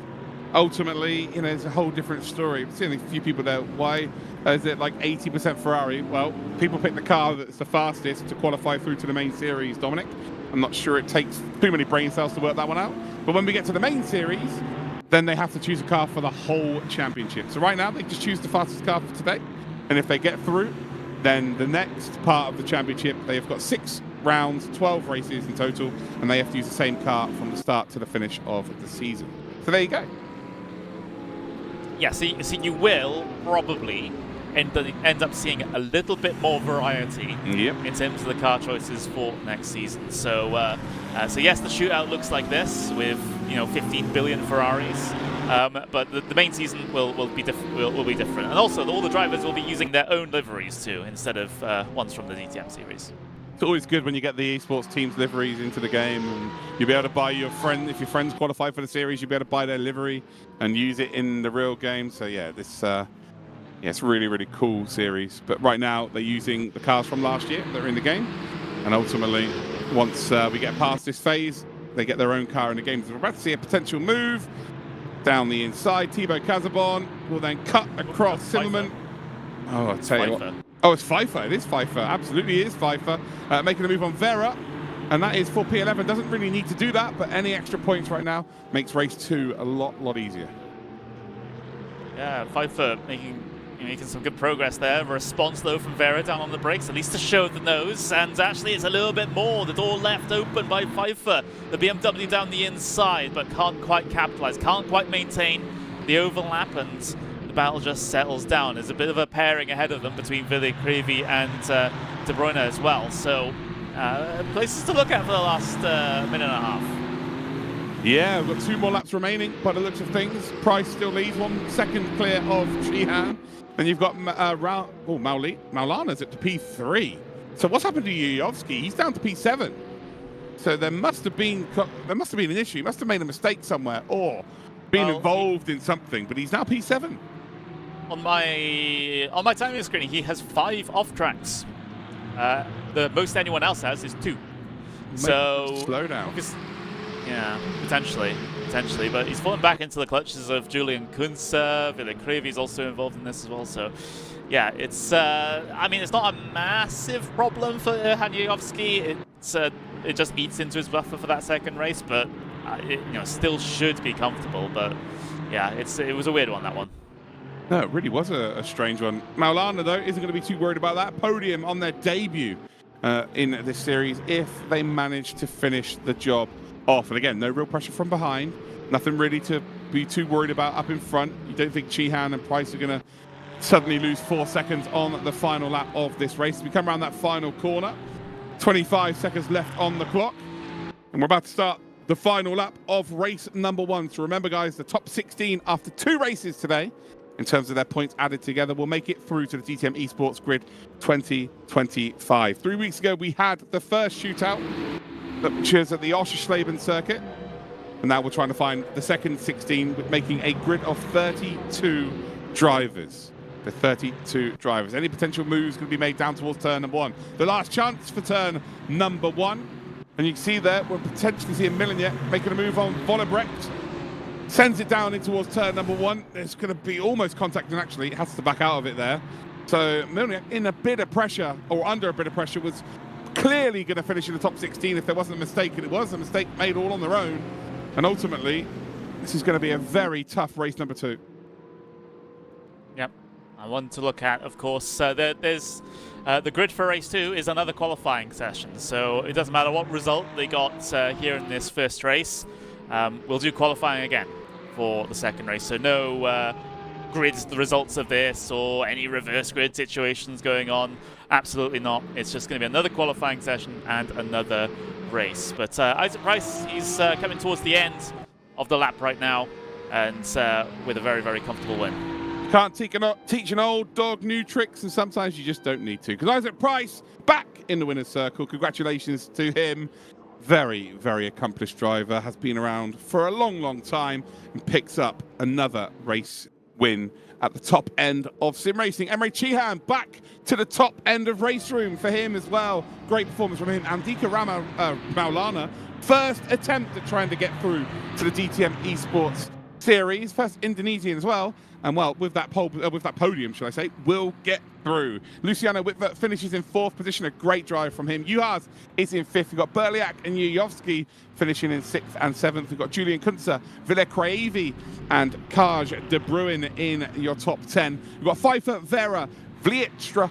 ultimately, it's a whole different story. I've seen a few people there. Why is it like 80% Ferrari? Well, people pick the car that's the fastest to qualify through to the main series, Dominic. I'm not sure it takes too many brain cells to work that one out. But when we get to the main series, then they have to choose a car for the whole championship. So right now, they just choose the fastest car for today. And if they get through, then the next part of the championship, they've got 6 rounds, 12 races in total, and they have to use the same car from the start to the finish of the season. So there you go. Yeah, so you will probably end up seeing a little bit more variety in terms of the car choices for next season. So yes, the shootout looks like this with 15 billion Ferraris. But the main season will be different, and also all the drivers will be using their own liveries too, instead of ones from the DTM series. It's always good when you get the eSports team's liveries into the game, and you'll be able to buy your friend, if your friends qualify for the series, you'll be able to buy their livery and use it in the real game. So yeah, this it's really, really cool series. But right now they're using the cars from last year that are in the game, and ultimately once we get past this phase, they get their own car in the game. So we're about to see a potential move down the inside. Thibaut Casabon will then cut across Zimmerman. Oh, I tell you what. Oh, it's Pfeiffer. It is Pfeiffer. Absolutely is Pfeiffer. Making a move on Vera. And that is for P11. Doesn't really need to do that, but any extra points right now makes race 2 a lot easier. Yeah, Pfeiffer making some good progress there. A response, though, from Vera down on the brakes, at least to show the nose. And actually, it's a little bit more. The door left open by Pfeiffer. The BMW down the inside, but can't quite capitalize, can't quite maintain the overlap, and the battle just settles down. There's a bit of a pairing ahead of them between Vili Creevy and De Bruyne as well. So, places to look at for the last minute and a half. Yeah, we've got 2 more laps remaining by the looks of things. Price still leads 1 second clear of Sheehan. Then you've got Maulana's at P3. So what's happened to Yuyovsky? He's down to P7. So there must have been an issue. He must have made a mistake somewhere or been involved in something. But he's now P7. On my timing screen, he has 5 off tracks. The most anyone else has is 2. So slow down. Yeah, potentially, but he's fallen back into the clutches of Julian Kunze. Vili Creevy's also involved in this as well. So, yeah, it's I mean, it's not a massive problem for Hanyovsky. It just eats into his buffer for that second race, but it still should be comfortable. But yeah, it was a weird one, that one. No, it really was a strange one. Maulana, though, isn't going to be too worried about that. Podium on their debut in this series if they manage to finish the job off. And again, no real pressure from behind. Nothing really to be too worried about up in front. You don't think Sheehan and Price are going to suddenly lose 4 seconds on the final lap of this race. We come around that final corner. 25 seconds left on the clock. And we're about to start the final lap of race number 1. So remember, guys, the top 16 after 2 races today, in terms of their points added together, will make it through to the DTM eSports Grid 2025. 3 weeks ago, we had the first shootout, which is at the Oschersleben circuit. And now we're trying to find the second 16, with making a grid of 32 drivers. The 32 drivers. Any potential moves going to be made down towards turn number 1. The last chance for turn number 1. And you can see there, we're potentially seeing Millenier making a move on Vollerbrecht. Sends it down in towards turn number 1. It's going to be almost contacting, actually. It has to back out of it there. So Millenier, in a bit of pressure, or under a bit of pressure, was clearly going to finish in the top 16 if there wasn't a mistake, and it was a mistake made all on their own. And ultimately, this is going to be a very tough race number 2. Yep. I want to look at, of course, there's the grid for race 2 is another qualifying session, so it doesn't matter what result they got here in this first race. We'll do qualifying again for the second race, so no grids, the results of this, or any reverse grid situations going on. Absolutely not. It's just going to be another qualifying session and another race. But Isaac Price, he's coming towards the end of the lap right now, and with a very comfortable win. Can't teach an old dog new tricks, and sometimes you just don't need to. Because Isaac Price back in the winner's circle. Congratulations to him. Very accomplished driver, has been around for a long time, and picks up another race win at the top end of sim racing. Emre Sheehan back to the top end of race room for him as well. Great performance from him. Andika Maulana, first attempt at trying to get through to the DTM eSports series, first Indonesian as well. And well, with that podium, shall I say, will get through. Luciano Whitvert finishes in 4th position. A great drive from him. Juhas is in 5th. We've got Berliak and Yuyovsky finishing in 6th and 7th. We've got Julian Kunze, Vili Creevy, and Kaj De Bruyne in your top 10. We've got Pfeiffer, Vera, Vlietstra,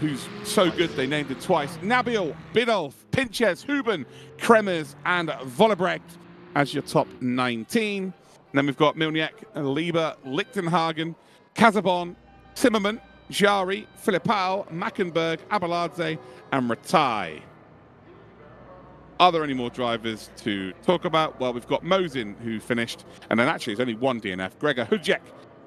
who's so good they named it twice. Nabil, Bidolf, Pinches, Huben, Kremers, and Vollerbrecht as your top 19. And then we've got Milniak, Lieber, Lichtenhagen, Casabon, Zimmerman, Jari, Filipao, Mackenberg, Abeladze, and Ratai. Are there any more drivers to talk about? Well, we've got Mosin, who finished, and then actually there's only one DNF. Gregor Hudjek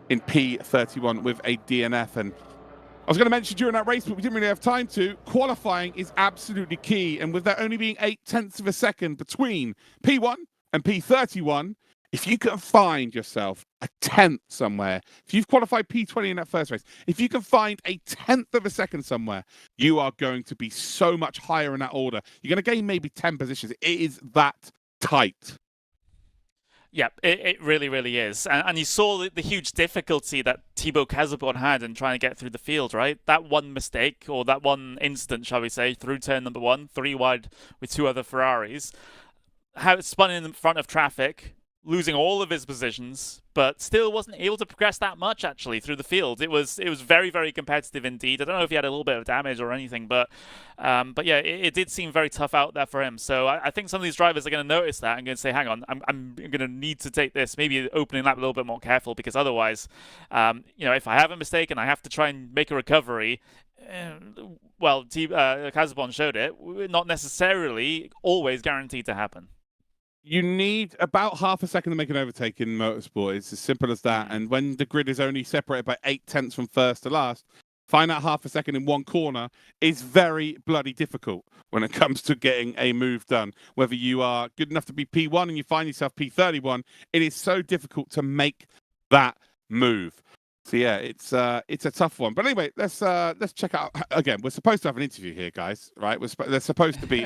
in P31 with a DNF. And I was going to mention during that race, but we didn't really have time to. Qualifying is absolutely key. And with there only being 0.8 of a second between P1 and P31, if you can find yourself a 10th somewhere, if you've qualified P20 in that first race, if you can find a 10th of a second somewhere, you are going to be so much higher in that order. You're going to gain maybe 10 positions. It is that tight. Yeah, it really, really is. And you saw the huge difficulty that Thibaut Casabon had in trying to get through the field, right? That one mistake, or that one incident, shall we say, through turn number 1, 3 wide with 2 other Ferraris, how it spun in front of traffic, losing all of his positions, but still wasn't able to progress that much actually through the field. It was very, very competitive indeed. I don't know if he had a little bit of damage or anything, but yeah, it did seem very tough out there for him. So I think some of these drivers are going to notice that and going to say, hang on, I'm going to need to take this maybe opening lap a little bit more careful, because otherwise, if I have a mistake and I have to try and make a recovery, well, Casabon showed it, not necessarily always guaranteed to happen. You need about half a second to make an overtake in motorsport. It's as simple as that. And when the grid is only separated by 8/10 from first to last, find out half a second in one corner is very bloody difficult when it comes to getting a move done. Whether you are good enough to be P1 and you find yourself P31, it is so difficult to make that move. So yeah, it's a tough one. But anyway, let's check out again. We're supposed to have an interview here, guys, right? They're supposed to be.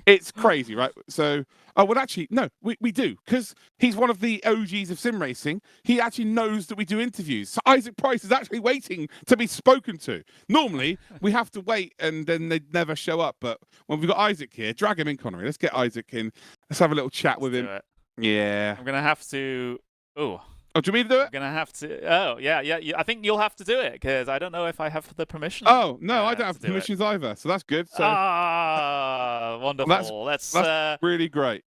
It's crazy, right? So, actually, no, we do, because he's one of the OGs of sim racing. He actually knows that we do interviews. So Isaac Price is actually waiting to be spoken to. Normally, we have to wait, and then they never show up. But when we've got Isaac here, drag him in, Connery. Let's get Isaac in. Let's have a little chat with him. Yeah. I'm gonna have to. Oh, do you mean to do it? I'm gonna have to. Oh, yeah. I think you'll have to do it, because I don't know if I have the permission. Oh no, I don't have permissions either, so that's good. So wonderful. That's really great.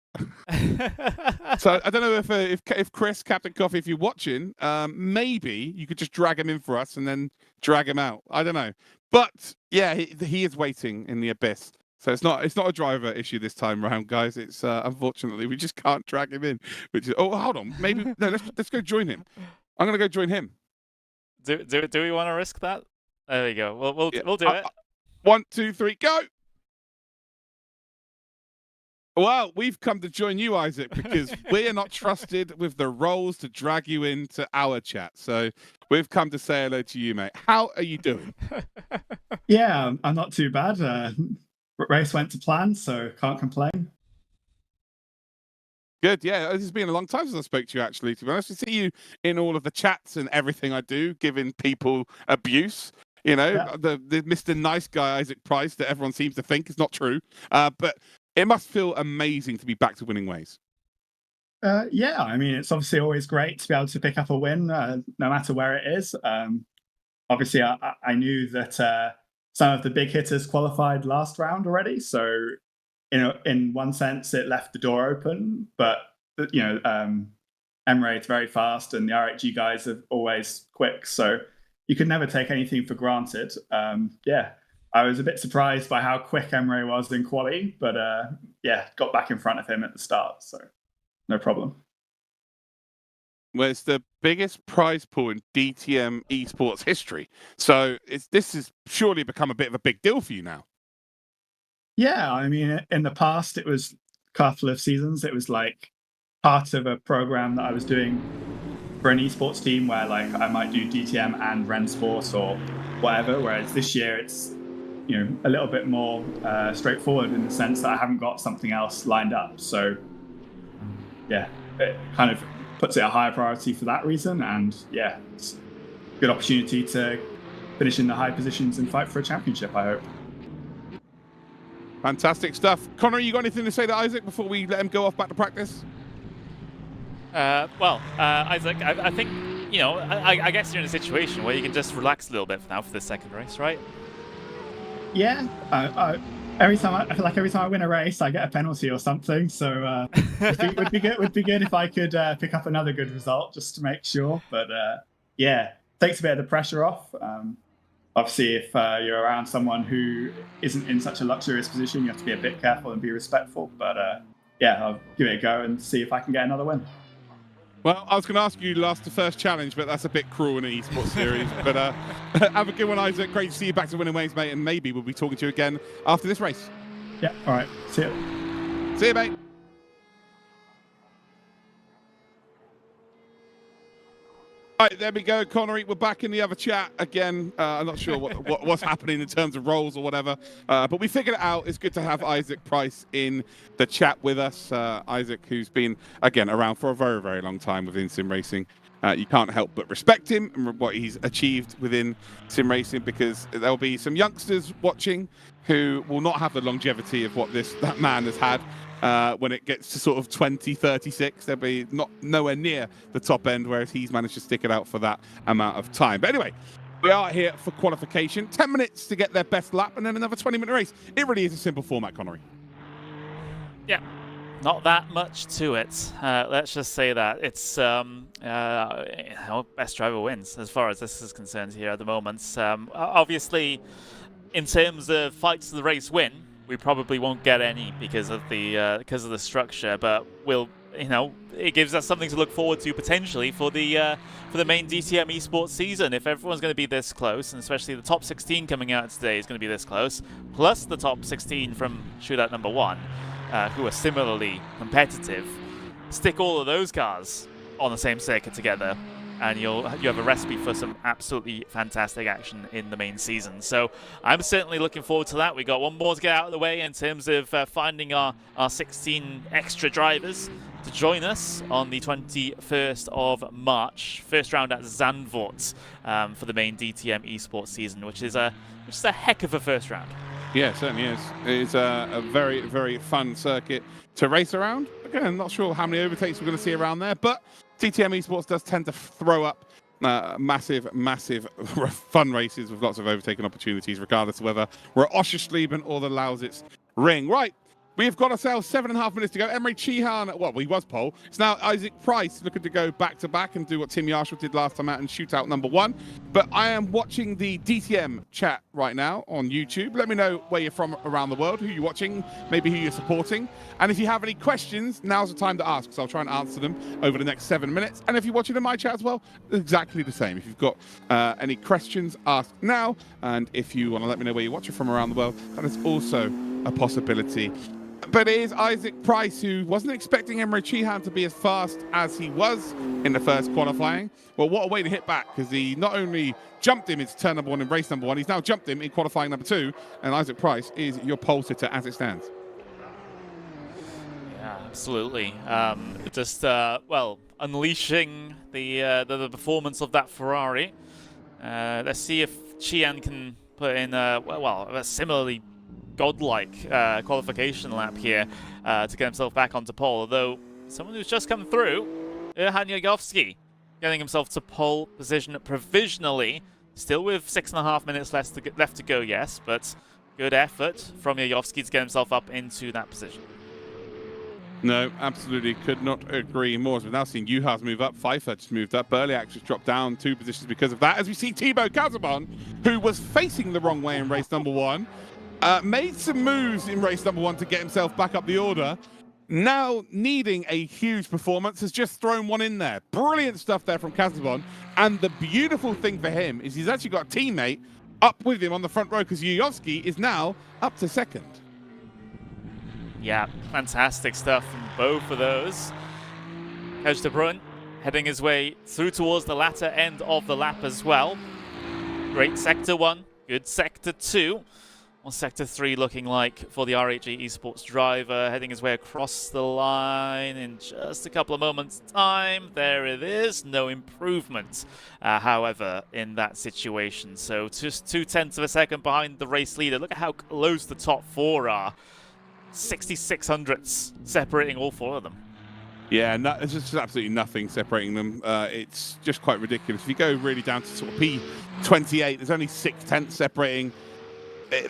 So I don't know if Chris, Captain Coffee, if you're watching, maybe you could just drag him in for us and then drag him out. I don't know, but yeah, he is waiting in the abyss. So it's not a driver issue this time round, guys. It's unfortunately we just can't drag him in. Which is hold on, maybe no. Let's go join him. I'm gonna go join him. Do we want to risk that? There we go. We'll do it. 1, 2, 3, go. Well, we've come to join you, Isaac, because we're not trusted with the roles to drag you into our chat. So we've come to say hello to you, mate. How are you doing? Yeah, I'm not too bad. Race went to plan, so can't complain. Good, yeah. It's been a long time since I spoke to you, actually, to be honest. I see you in all of the chats and everything I do, giving people abuse. You know, yeah. the Mr. Nice Guy, Isaac Price, that everyone seems to think is not true. But it must feel amazing to be back to winning ways. Yeah, I mean, it's obviously always great to be able to pick up a win, no matter where it is. Obviously, I knew that some of the big hitters qualified last round already, so in one sense it left the door open. But Emirates very fast, and the RHG guys are always quick, so you could never take anything for granted. Yeah, I was a bit surprised by how quick Emre was in quali, but yeah, got back in front of him at the start, so no problem. Well, it's the biggest prize pool in DTM eSports history. So this has surely become a bit of a big deal for you now. Yeah, I mean, in the past, it was a couple of seasons. It was like part of a program that I was doing for an esports team where like I might do DTM and Rensport or whatever. Whereas this year, it's a little bit more straightforward in the sense that I haven't got something else lined up. So yeah, it kind of puts it a higher priority for that reason, and yeah, it's a good opportunity to finish in the high positions and fight for a championship, I hope. Fantastic stuff. Connor, you got anything to say to Isaac before we let him go off back to practice? Isaac, I think, I guess you're in a situation where you can just relax a little bit now for the second race, right? Yeah, every time I win a race, I get a penalty or something. So would be good if I could pick up another good result just to make sure. But yeah, takes a bit of the pressure off. Obviously, if you're around someone who isn't in such a luxurious position, you have to be a bit careful and be respectful. But yeah, I'll give it a go and see if I can get another win. Well, I was going to ask you last the first challenge, but that's a bit cruel in an esports series. But have a good one, Isaac. Great to see you back to winning ways, mate. And maybe we'll be talking to you again after this race. Yeah, all right. See you. See you, mate. Right, there we go, Connery. We're back in the other chat again. I'm not sure what's happening in terms of roles or whatever, but we figured it out. It's good to have Isaac Price in the chat with us. Isaac, who's been, again, around for a very, very long time within sim racing. You can't help but respect him and what he's achieved within sim racing, because there'll be some youngsters watching who will not have the longevity of what that man has had. When it gets to sort of 2036, they'll be nowhere near the top end, whereas he's managed to stick it out for that amount of time. But anyway, we are here for qualification. 10 minutes to get their best lap, and then another 20-minute race. It really is a simple format, Connery. Yeah, not that much to it. Let's just say that it's best driver wins as far as this is concerned here at the moment. Obviously, in terms of fights to the race win, we probably won't get any because of the structure, but it gives us something to look forward to potentially for the main DTM eSports season. If everyone's going to be this close, and especially the top 16 coming out today is going to be this close, plus the top 16 from Shootout number 1, who are similarly competitive, stick all of those cars on the same circuit together, and you have a recipe for some absolutely fantastic action in the main season. So I'm certainly looking forward to that. We got one more to get out of the way in terms of finding our 16 extra drivers to join us on the 21st of March. First round at Zandvoort for the main DTM eSports season, which is a heck of a first round. Yeah, it certainly is. It's a very, very fun circuit to race around. Again, I'm not sure how many overtakes we're going to see around there, but DTM eSports does tend to throw up massive fun races with lots of overtaking opportunities, regardless of whether we're at Oschersleben or the Lausitzring. Right, we've got ourselves 7.5 minutes to go. Emre Cihan, well, he was pole. It's now Isaac Price looking to go back-to-back and do what Tim Yarshall did last time out in Shootout number 1. But I am watching the DTM chat right now on YouTube. Let me know where you're from around the world, who you're watching, maybe who you're supporting. And if you have any questions, now's the time to ask, so I'll try and answer them over the next 7 minutes. And if you're watching in my chat as well, exactly the same. If you've got any questions, ask now. And if you want to let me know where you're watching from around the world, that is also a possibility. But it is Isaac Price, who wasn't expecting Emre Cihan to be as fast as he was in the first qualifying. Well, what a way to hit back, because he not only jumped him into turn number 1 in race number 1, he's now jumped him in qualifying number 2. And Isaac Price is your pole sitter as it stands. Yeah, absolutely. Unleashing the performance of that Ferrari. Let's see if Cihan can put in a similarly godlike qualification lap here to get himself back onto pole. Although someone who's just come through, Erhan Yagowski, getting himself to pole position provisionally, still with 6.5 minutes left to go. Yes, but good effort from Yagowski to get himself up into that position. No, absolutely could not agree more. As we've now seen Juhas move up, Pfeiffer just moved up, Burliak just dropped down 2 positions because of that. As we see Thibaut Casabon, who was facing the wrong way in race number 1, made some moves in race number 1 to get himself back up the order. Now needing a huge performance, has just thrown one in there. Brilliant stuff there from Casabon. And the beautiful thing for him is he's actually got a teammate up with him on the front row, because Yuyovsky is now up to 2nd. Yeah, fantastic stuff from both of those. Coach De Bruyn heading his way through towards the latter end of the lap as well. Great Sector 1, good Sector 2. What's Sector 3 looking like for the RHG eSports driver? Heading his way across the line in just a couple of moments' time. There it is. No improvement, however, in that situation. So just 0.2 of a second behind the race leader. Look at how close the top 4 are. 66 hundredths separating all 4 of them. Yeah, it's just absolutely nothing separating them. It's just quite ridiculous. If you go really down to sort of P28, there's only 0.6 separating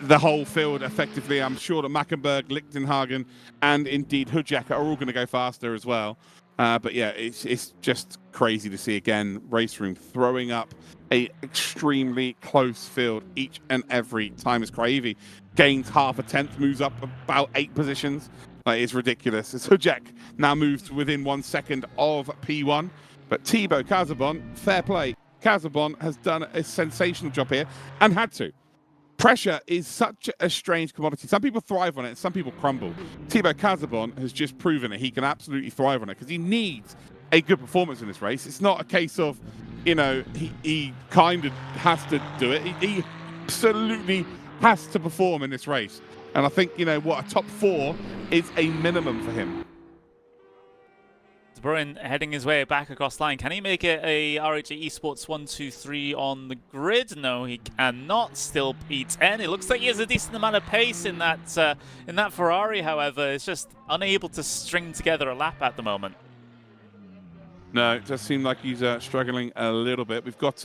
the whole field effectively. I'm sure that Mackenberg, Lichtenhagen, and indeed Hujek are all going to go faster as well. But yeah, it's just crazy to see again Raceroom throwing up a extremely close field each and every time. As Craigie gains 0.5 tenth, moves up about 8 positions. It's ridiculous. As Hujek now moves to within 1 second of P1. But Thibaut Casabon, fair play. Casabon has done a sensational job here and had to. Pressure is such a strange commodity. Some people thrive on it and some people crumble. Thibaut Casabon has just proven that he can absolutely thrive on it because he needs a good performance in this race. It's not a case of you know, he kind of has to do it. He absolutely has to perform in this race. And I think, you know, what, a top 4 is a minimum for him. Bruin heading his way back across line. Can he make it a RHA eSports 1-2-3 on the grid? No, he cannot. Still P10. It looks like he has a decent amount of pace in that Ferrari, however. It's just unable to string together a lap at the moment. No, it does seem like he's struggling a little bit. We've got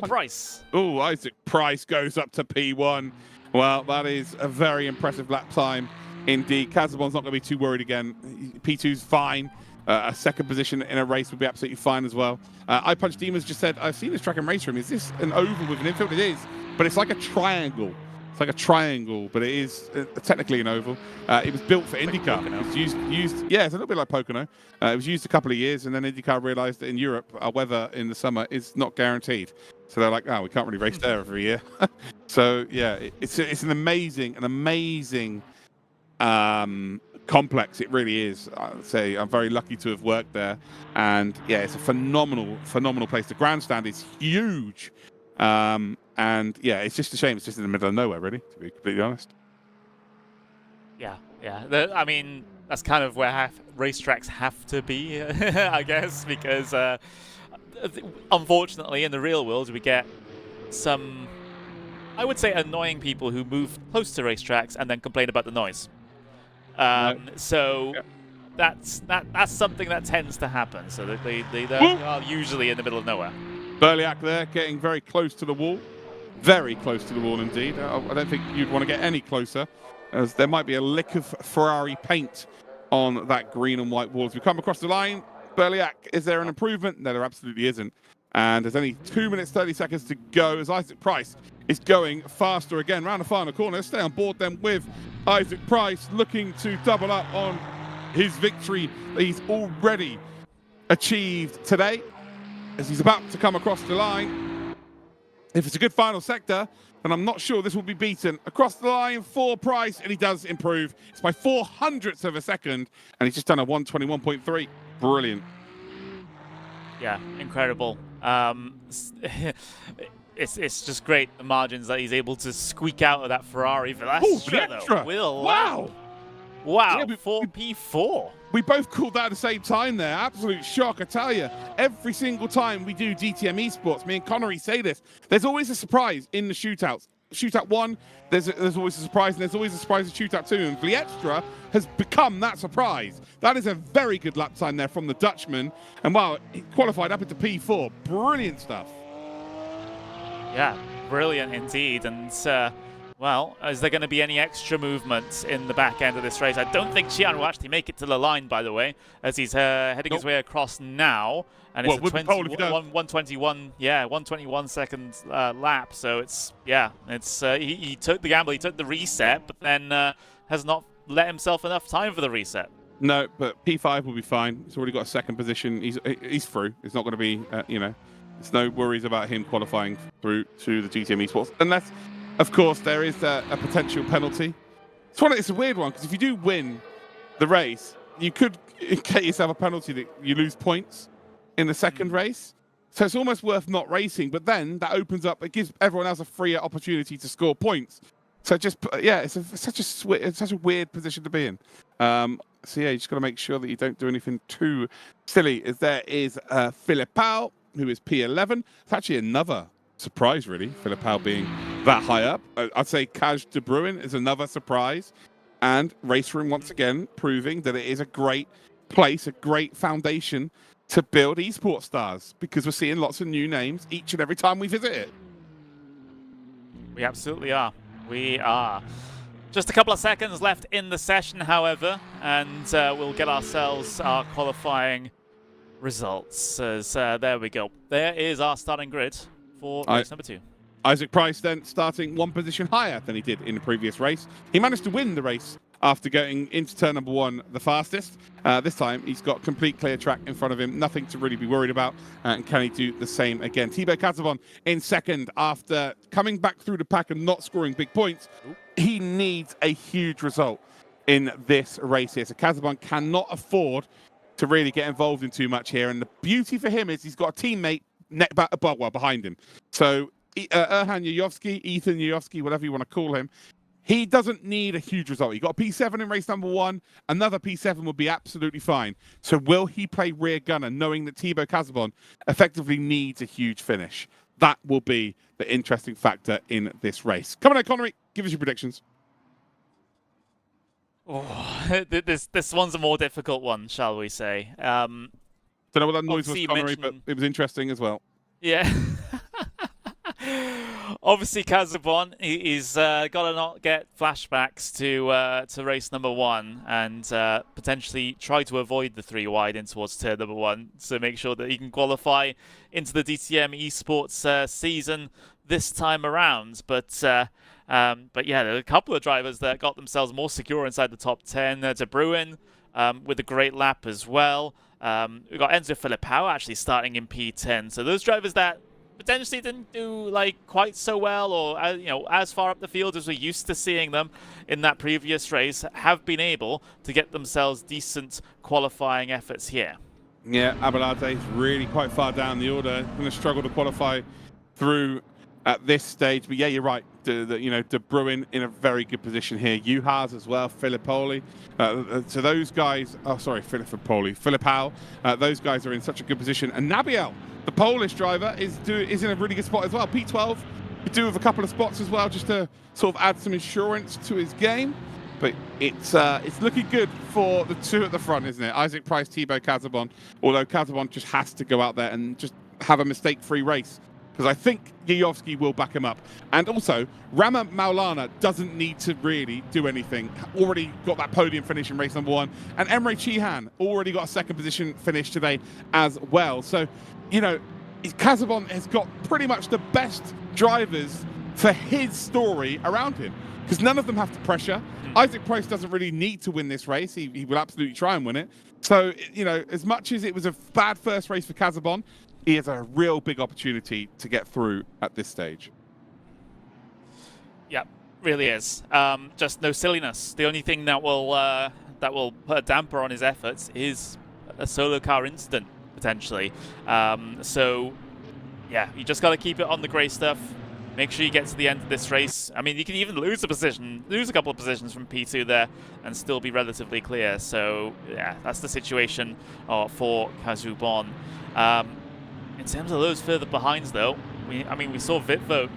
Price. Oh, Isaac Price goes up to P1. Well, that is a very impressive lap time indeed. Casabon's not going to be too worried again. P2's fine. A second position in a race would be absolutely fine as well. iPunch Demons just said, I've seen this track and race room. Is this an oval with an infield? It is, but it's like a triangle. It's like a triangle, but it is technically an oval. It was built for IndyCar. It's used, yeah, it's a little bit like Pocono. It was used a couple of years, and then IndyCar realized that in Europe, our weather in the summer is not guaranteed. So they're like, oh, we can't really race there every year. So yeah, it's an amazing complex. It really is. I'd say I'm very lucky to have worked there, and yeah, it's a phenomenal place. The grandstand is huge, and yeah, it's just a shame it's just in the middle of nowhere, really, to be completely honest. Yeah. I mean, that's kind of where racetracks have to be, I guess, because unfortunately, in the real world, we get some, I would say, annoying people who move close to racetracks and then complain about the noise. So that's something that tends to happen. So that they are usually in the middle of nowhere. Burliak there, getting very close to the wall. Very close to the wall indeed. I don't think you'd want to get any closer, as there might be a lick of Ferrari paint on that green and white wall. As we come across the line, Burliak, is there an improvement? No, there absolutely isn't. And there's only 2 minutes, 30 seconds to go as Isaac Price is going faster again round the final corner. Stay on board then with Isaac Price, looking to double up on his victory that he's already achieved today, as he's about to come across the line. If it's a good final sector, then I'm not sure this will be beaten. Across the line for Price, and he does improve. It's by 0.04 of a second, and he's just done a 121.3. Brilliant. Yeah, incredible. It's just great, the margins that he's able to squeak out of that Ferrari. Villestra, though. Wow. Yeah, 4P4. We both called that at the same time there. Absolute shock, I tell you. Every single time we do DTM eSports, me and Connery say this, there's always a surprise in the shootouts. Shootout 1, there's always a surprise, and there's always a surprise in Shootout 2, and Villestra has become that surprise. That is a very good lap time there from the Dutchman, and wow, he qualified up into P4. Brilliant stuff. Yeah, brilliant indeed, and well, is there going to be any extra movements in the back end of this race? I don't think Xian will actually make it to the line, by the way, as he's heading his way across now. And it's a 121 second lap. So it's, he took the gamble, he took the reset, but then has not let himself enough time for the reset. No, but P5 will be fine. He's already got a second position. He's through. It's not going to be, there's no worries about him qualifying through to the DTM eSports, unless, of course, there is a potential penalty. It's a weird one, because if you do win the race, you could get yourself a penalty that you lose points in the second race. So it's almost worth not racing, but then that opens up, it gives everyone else a freer opportunity to score points. So just, it's such a weird position to be in. So yeah, you just got to make sure that you don't do anything too silly. As there is Philippau, who is P11. It's actually another surprise, really, Philippau being that high up. I'd say Kaj de Bruin is another surprise. And Race Room, once again, proving that it is a great place, a great foundation to build esports stars, because we're seeing lots of new names each and every time we visit it. We absolutely are. We are. Just a couple of seconds left in the session, however, and we'll get ourselves our qualifying results. As there we go. There is our starting grid for race number 2. Isaac Price then starting one position higher than he did in the previous race. He managed to win the race after going into turn number 1 the fastest. This time he's got complete clear track in front of him, nothing to really be worried about. And can he do the same again? Thibaut Casabon in second after coming back through the pack and not scoring big points. He needs a huge result in this race here. So Casabon cannot afford to really get involved in too much here. And the beauty for him is he's got a teammate behind him. So Erhan Yuyovsky, Ethan Yuyovsky, whatever you want to call him, he doesn't need a huge result. He got a P7 in race number 1. Another P7 would be absolutely fine. So will he play rear gunner, knowing that Thibaut Casabon effectively needs a huge finish? That will be the interesting factor in this race. Come on, Connery, give us your predictions. Oh, this one's a more difficult one, shall we say? Don't know what that noise was, Connery, but it was interesting as well. Yeah. Obviously, Casabon, he's got to not get flashbacks to race number 1 and potentially try to avoid the 3 wide in towards turn number 1 to make sure that he can qualify into the DTM eSports season this time around. But yeah, there are a couple of drivers that got themselves more secure inside the top 10. De Bruin with a great lap as well. We've got Enzo Filipao actually starting in P10. So those drivers that potentially didn't do quite so well, or as far up the field as we're used to seeing them in that previous race, have been able to get themselves decent qualifying efforts here. Yeah, Abalade is really quite far down the order. Going to struggle to qualify through at this stage, but yeah, you're right. De Bruin in a very good position here. Juhas as well, Filipoli. So those guys, Filipao. Those guys are in such a good position, and Nabiel, the Polish driver, is in a really good spot as well. P12, could do with a couple of spots as well, just to sort of add some insurance to his game. But it's looking good for the 2 at the front, isn't it? Isaac Price, Thibaut Casabon. Although Casabon just has to go out there and just have a mistake-free race, because I think Yuyovsky will back him up. And also, Rama Maulana doesn't need to really do anything. Already got that podium finish in race number 1. And Emre Cihan already got a 2nd position finish today as well. So, Casabon has got pretty much the best drivers for his story around him, because none of them have to pressure. Isaac Price doesn't really need to win this race. He will absolutely try and win it. So, as much as it was a bad first race for Casabon, he has a real big opportunity to get through at this stage. Yeah, really is. Just no silliness. The only thing that will put a damper on his efforts is a solo car incident, potentially. So, yeah, you just got to keep it on the grey stuff. Make sure you get to the end of this race. I mean, you can even lose a couple of positions from P2 there and still be relatively clear. So, yeah, that's the situation for Casabon. In terms of those further behinds, though, we saw Vitvo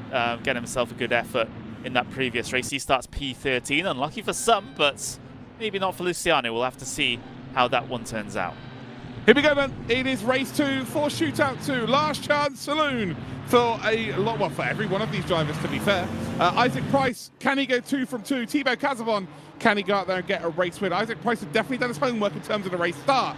get himself a good effort in that previous race. He starts P13. Unlucky for some, but maybe not for Luciano. We'll have to see how that one turns out. Here we go then. It is race 2 for Shootout 2. Last chance saloon for for every one of these drivers, to be fair. Isaac Price, can he go 2 from 2? Thibaut Casabon, can he go out there and get a race win? Isaac Price has definitely done his homework in terms of the race start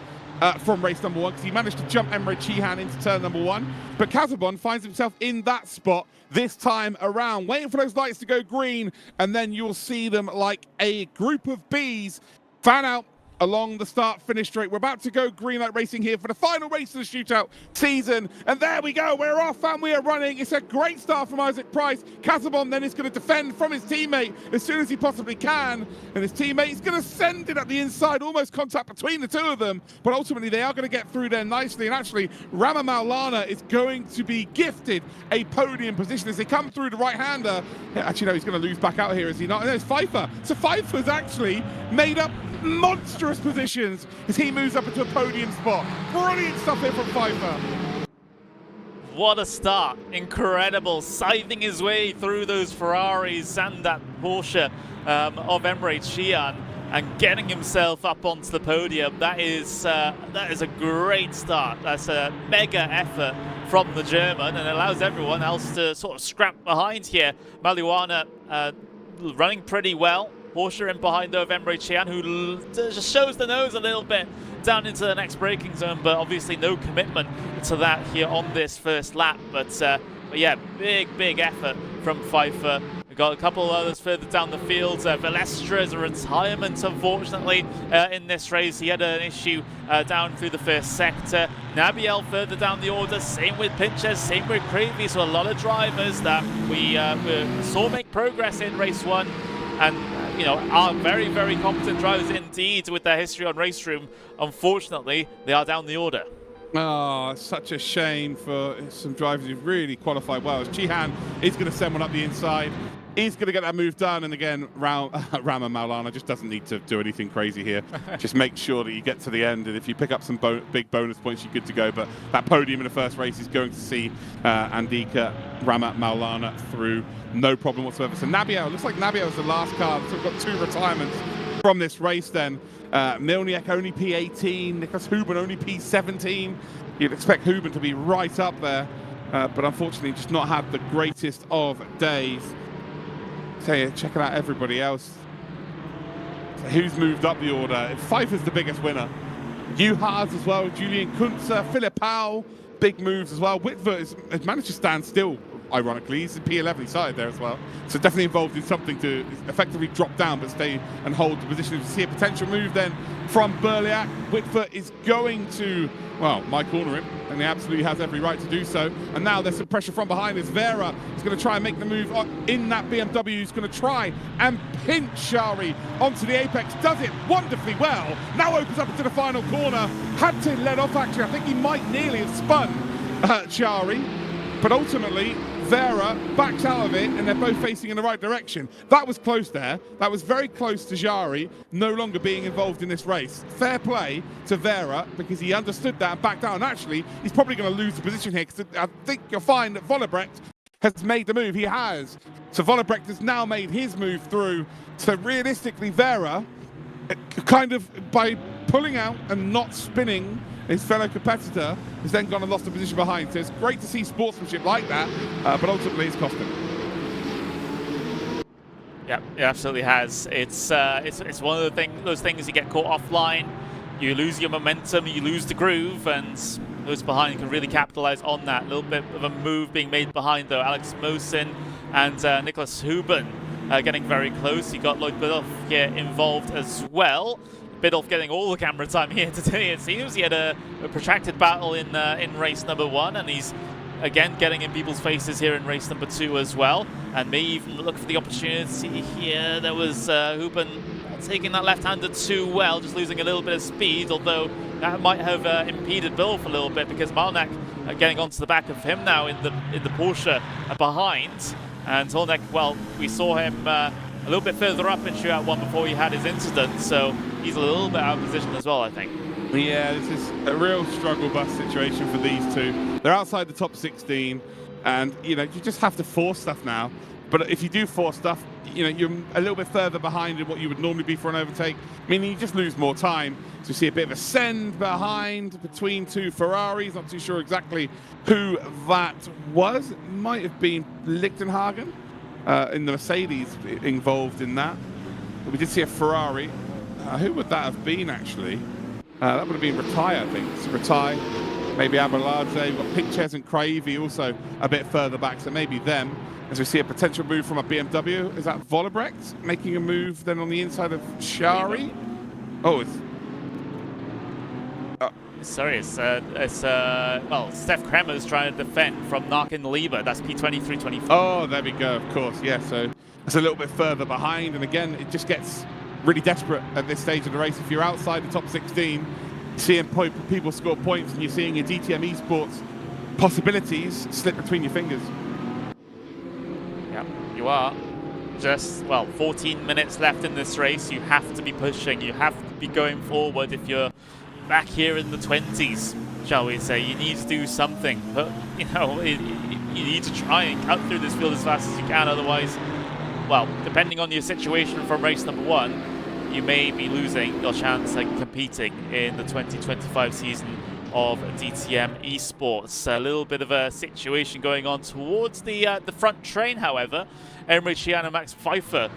from race number 1, because he managed to jump Emre Cihan into turn number 1. But Casabon finds himself in that spot this time around, waiting for those lights to go green, and then you'll see them like a group of bees fan out along the start-finish straight. We're about to go green light racing here for the final race of the Shootout season. And there we go. We're off and we are running. It's a great start from Isaac Price. Casabon then is going to defend from his teammate as soon as he possibly can. And his teammate is going to send it at the inside, almost contact between the 2 of them. But ultimately, they are going to get through there nicely. And actually, Rama Maulana is going to be gifted a podium position as they come through the right-hander. Actually, no, he's going to lose back out here, is he not? No, it's Pfeiffer. So Pfeiffer's actually made up monstrous positions as he moves up into a podium spot. Brilliant stuff here from Pfeiffer. What a start. Incredible. Scything his way through those Ferraris and that Porsche of Emre Cihan and getting himself up onto the podium. That is a great start. That's a mega effort from the German, and allows everyone else to sort of scrap behind here. Maluana running pretty well. Porsche in behind, though, of Emre Cihan, who just shows the nose a little bit down into the next braking zone, but obviously no commitment to that here on this first lap. But yeah, big effort from Pfeiffer. We've got a couple of others further down the field. Valestra's a retirement, unfortunately, in this race. He had an issue down through the first sector. Nabiel further down the order. Same with Pinches, same with Cravey. So a lot of drivers that we saw make progress in race 1. And, are very, very competent drivers indeed with their history on Race Room. Unfortunately, they are down the order. Oh, such a shame for some drivers who've really qualified well. As Chihan is going to send one up the inside. He's going to get that move done. And again, Rama Maulana just doesn't need to do anything crazy here. Just make sure that you get to the end. And if you pick up some big bonus points, you're good to go. But that podium in the first race is going to see Andika Rama Maulana through. No problem whatsoever. So Nabiel, looks like Nabiel is the last car. So we've got 2 retirements from this race then. Milniak only P18, Niklas Huben only P17. You'd expect Huben to be right up there, but unfortunately just not had the greatest of days. So yeah, checking out everybody else. So who's moved up the order? Pfeiffer's the biggest winner. Juhas as well, Julian Kunze, Philip Powell, big moves as well. Whitver has managed to stand still, ironically. He's in P11, he started there as well. So definitely involved in something to effectively drop down but stay and hold the position. You see a potential move then from Berliak. Whitver is going to, well, might corner him, and he absolutely has every right to do so. And now there's some pressure from behind as Vera is going to try and make the move in that BMW. He's going to try and pinch Shari onto the apex. Does it wonderfully well. Now opens up into the final corner. Had to let off, actually. I think he might nearly have spun Shari. But ultimately, Vera backs out of it, and they're both facing in the right direction. That was close there. That was very close to Jari no longer being involved in this race. Fair play to Vera, because he understood that and backed out. And actually, he's probably going to lose the position here, because I think you'll find that Vollebrecht has made the move. He has. So Vollebrecht has now made his move through. So realistically, Vera, kind of by pulling out and not spinning his fellow competitor, has then gone and lost the position behind. So it's great to see sportsmanship like that, but ultimately it's cost him. Yeah, it absolutely has. It's one of those things you get caught offline, you lose your momentum, you lose the groove, and those behind can really capitalize on that. A little bit of a move being made behind though. Alex Mosin and Niklas Huben getting very close. You got Lloyd Biddulph here involved as well. Biddulph getting all the camera time here today, it seems. He had a protracted battle in race number 1, and he's again getting in people's faces here in race number 2 as well. And may even look for the opportunity here. There was Huben taking that left-hander too well, just losing a little bit of speed, although that might have impeded Biddulph a little bit, because Malnek getting onto the back of him now in the Porsche behind. And Horneck, well, we saw him a little bit further up in Shootout 1 before he had his incident, so he's a little bit out of position as well, I think. Yeah, this is a real struggle bus situation for these two. They're outside the top 16, and you just have to force stuff now. But if you do force stuff, you're a little bit further behind in what you would normally be for an overtake, meaning you just lose more time. So you see a bit of a send behind between 2 Ferraris. Not too sure exactly who that was. It might have been Lichtenhagen. In the Mercedes involved in that. But we did see a Ferrari. Who would that have been, actually? That would have been Ratai, I think. So Ratai, maybe Abelarde. We've got Pinches and Craigie also a bit further back, so maybe them. As we see a potential move from a BMW. Is that Vollebrecht making a move then on the inside of Shari? Oh, it's... Sorry, well, Steph Kremer's trying to defend from Narkin Lieber. That's P23-24. Oh, there we go, of course, yeah. So it's a little bit further behind. And again, it just gets really desperate at this stage of the race. If you're outside the top 16, seeing people score points and you're seeing your DTM eSports possibilities slip between your fingers. Yeah, you are. Just, well, 14 minutes left in this race. You have to be pushing. You have to be going forward if you're back here in the 20s, shall we say. You need to do something, but you need to try and cut through this field as fast as you can. Otherwise, well, depending on your situation from race number 1, you may be losing your chance at competing in the 2025 season of DTM eSports. A little bit of a situation going on towards the front train, however. Emre Cihan and Max Pfeiffer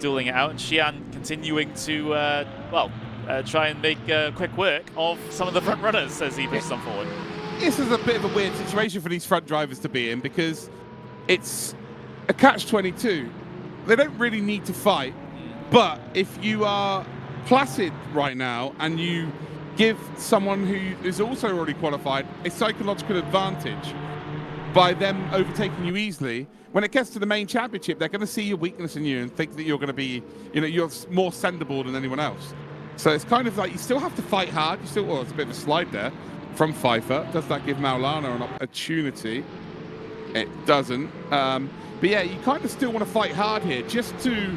dueling it out, and Cihan continuing to try and make quick work of some of the front runners as he pushes on forward. This is a bit of a weird situation for these front drivers to be in, because it's a catch-22. They don't really need to fight, but if you are placid right now and you give someone who is also already qualified a psychological advantage by them overtaking you easily, when it gets to the main championship, they're going to see your weakness in you and think that you're going to be, you're more sendable than anyone else. So it's kind of like you still have to fight hard. You still, well, it's a bit of a slide there, from Pfeiffer. Does that give Maulana an opportunity? It doesn't. But yeah, you kind of still want to fight hard here, just to,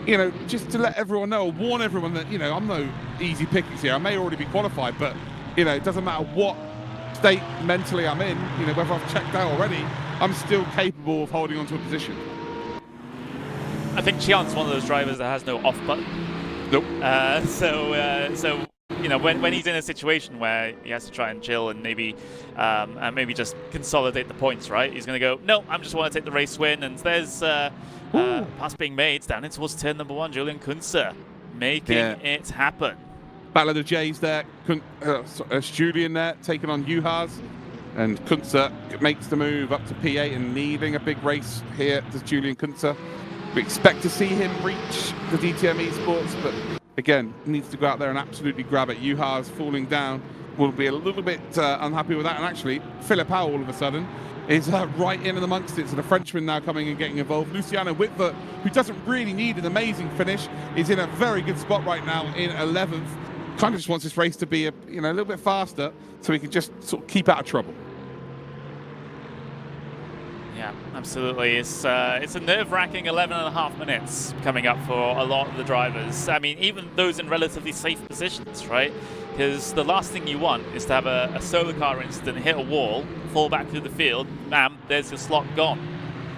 you know, just to let everyone know, warn everyone that, you know, I'm no easy pickings here. I may already be qualified, but, you know, it doesn't matter what state mentally I'm in, you know, whether I've checked out already, I'm still capable of holding on to a position. I think Chian's one of those drivers that has no off button. Nope. So you know, when he's in a situation where he has to try and chill and maybe just consolidate the points, right? He's going to go, no, I just want to take the race win. And there's pass being made. It's down in towards turn number 1. Julian Kunze making it happen. Battle of the Jays there. Julian there taking on Juhas. And Kunze makes the move up to P8 and needing a big race here. Does Julian Kunze? We expect to see him reach the DTM eSports, but again, needs to go out there and absolutely grab it. Juhas falling down, will be a little bit unhappy with that. And actually, Philip Howe all of a sudden is right in and amongst it. So the Frenchman now coming and getting involved. Luciano Whitver, who doesn't really need an amazing finish, is in a very good spot right now in 11th. Kind of just wants this race to be a little bit faster so he can just sort of keep out of trouble. Yeah, absolutely. It's a nerve-wracking 11.5 minutes coming up for a lot of the drivers. I mean, even those in relatively safe positions, right? Because the last thing you want is to have a solo car incident, hit a wall, fall back through the field, bam, there's your slot gone.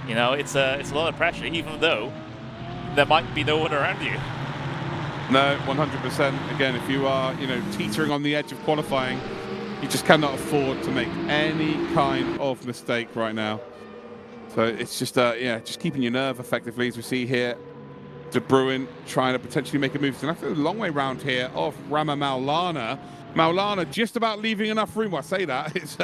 You know, it's a lot of pressure, even though there might be no one around you. No, 100%. Again, if you are, teetering on the edge of qualifying, you just cannot afford to make any kind of mistake right now. So it's just, just keeping your nerve effectively, as we see here. De Bruin trying to potentially make a move. So that's a long way round here of Rama Maulana. Maulana just about leaving enough room. Well, I say that. It's,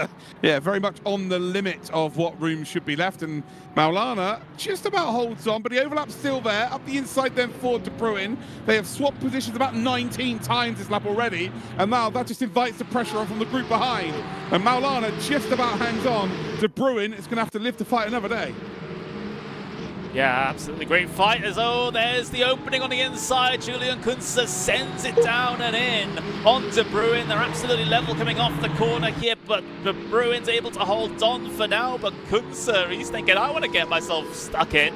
very much on the limit of what room should be left. And Maulana just about holds on, but the overlap's still there. Up the inside then for De Bruin. They have swapped positions about 19 times this lap already. And now that just invites the pressure on from the group behind. And Maulana just about hangs on. De Bruin is going to have to live to fight another day. Yeah, absolutely great fight. There's the opening on the inside. Julian Kunze sends it down and in on De Bruin. They're absolutely level coming off the corner here, but De Bruin's able to hold on for now. But Kunze, he's thinking, I want to get myself stuck in.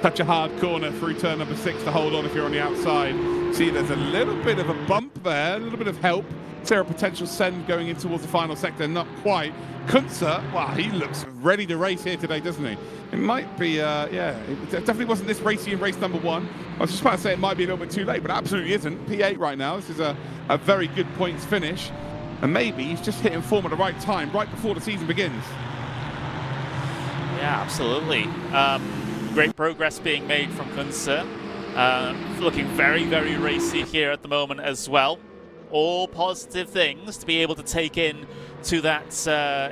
Such a hard corner through turn number 6 to hold on if you're on the outside. See, there's a little bit of a bump there, a little bit of help. Is there a potential send going in towards the final sector? Not quite. Kunze, wow, he looks ready to race here today, doesn't he? It might be, it definitely wasn't this racy in race number 1. I was just about to say it might be a little bit too late, but it absolutely isn't. P8 right now. This is a very good points finish. And maybe he's just hitting form at the right time, right before the season begins. Yeah, absolutely. Great progress being made from Kunze. Looking very, very racy here at the moment as well. All positive things to be able to take in to that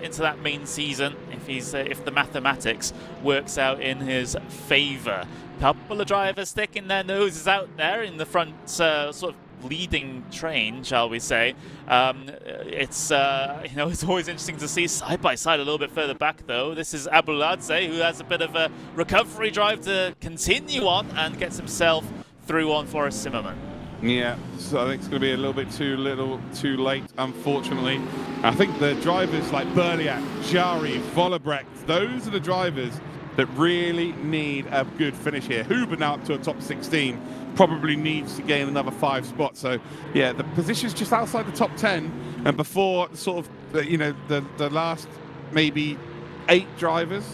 into that main season if the mathematics works out in his favor. Couple of drivers sticking their noses out there in the front sort of leading train, shall we say. It's it's always interesting to see side by side a little bit further back though. This is Abuladze, who has a bit of a recovery drive to continue on and gets himself through on Forrest Zimmerman. Yeah, so I think it's going to be a little bit too late, unfortunately. I think the drivers like Berliak, Jari, Vollebrecht, those are the drivers that really need a good finish here. Huber now up to a top 16, probably needs to gain another 5 spots. So, yeah, the position's just outside the top 10. And before sort of, the last maybe 8 drivers,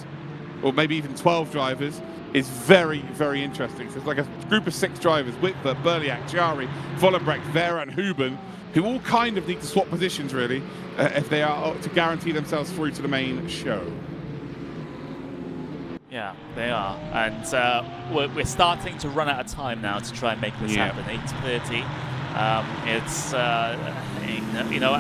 or maybe even 12 drivers, is very, very interesting. So it's like a group of 6 drivers, Whitver, Berliak, Jari, Vollebrecht, Vera and Huben, who all kind of need to swap positions, really, if they are to guarantee themselves through to the main show. Yeah, they are. And we're starting to run out of time now to try and make this happen. 8:30.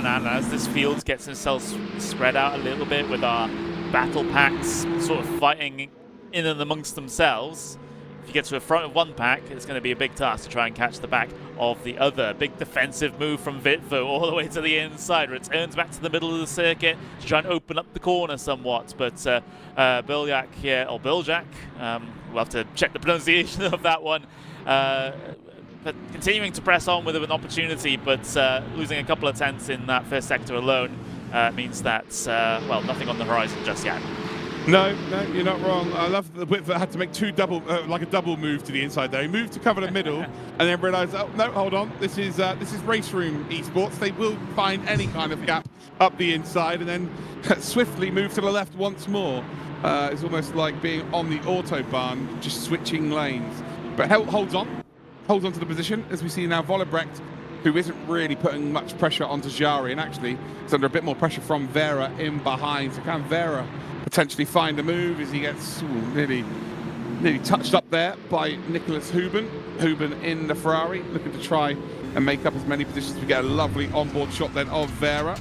And as this field gets themselves spread out a little bit with our battle packs sort of fighting in and amongst themselves, if you get to the front of one pack, it's going to be a big task to try and catch the back of the other. Big defensive move from Vitvo all the way to the inside. Returns back to the middle of the circuit to try and open up the corner somewhat. But Biljak here, or Biljak, we'll have to check the pronunciation of that one. but continuing to press on with an opportunity, but losing a couple of tenths in that first sector alone means that, well, nothing on the horizon just yet. No, you're not wrong. I love the Whitford had to make two like a double move to the inside there. He moved to cover the middle, and then realised, oh no, hold on, this is race room esports. They will find any kind of gap up the inside, and then swiftly move to the left once more. It's almost like being on the autobahn, just switching lanes. But holds on to the position, as we see now Volleybrecht, who isn't really putting much pressure onto Jari, and actually is under a bit more pressure from Vera in behind. So can Vera potentially find a move as he gets nearly touched up there by Nicholas Huben. Huben in the Ferrari, looking to try and make up as many positions. We get a lovely onboard shot then of Vera.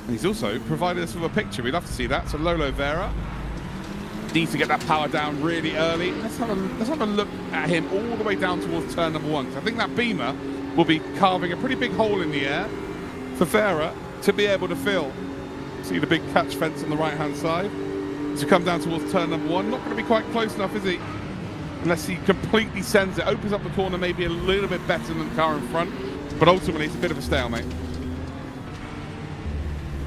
And he's also provided us with a picture. We'd love to see that. So Lolo Vera needs to get that power down really early. Let's have a look at him all the way down towards turn number 1. So I think that Beamer will be carving a pretty big hole in the air for Vera to be able to fill. See the big catch fence on the right-hand side. To come down towards turn number 1. Not going to be quite close enough, is he? Unless he completely sends it. Opens up the corner maybe a little bit better than the car in front. But ultimately, it's a bit of a stalemate.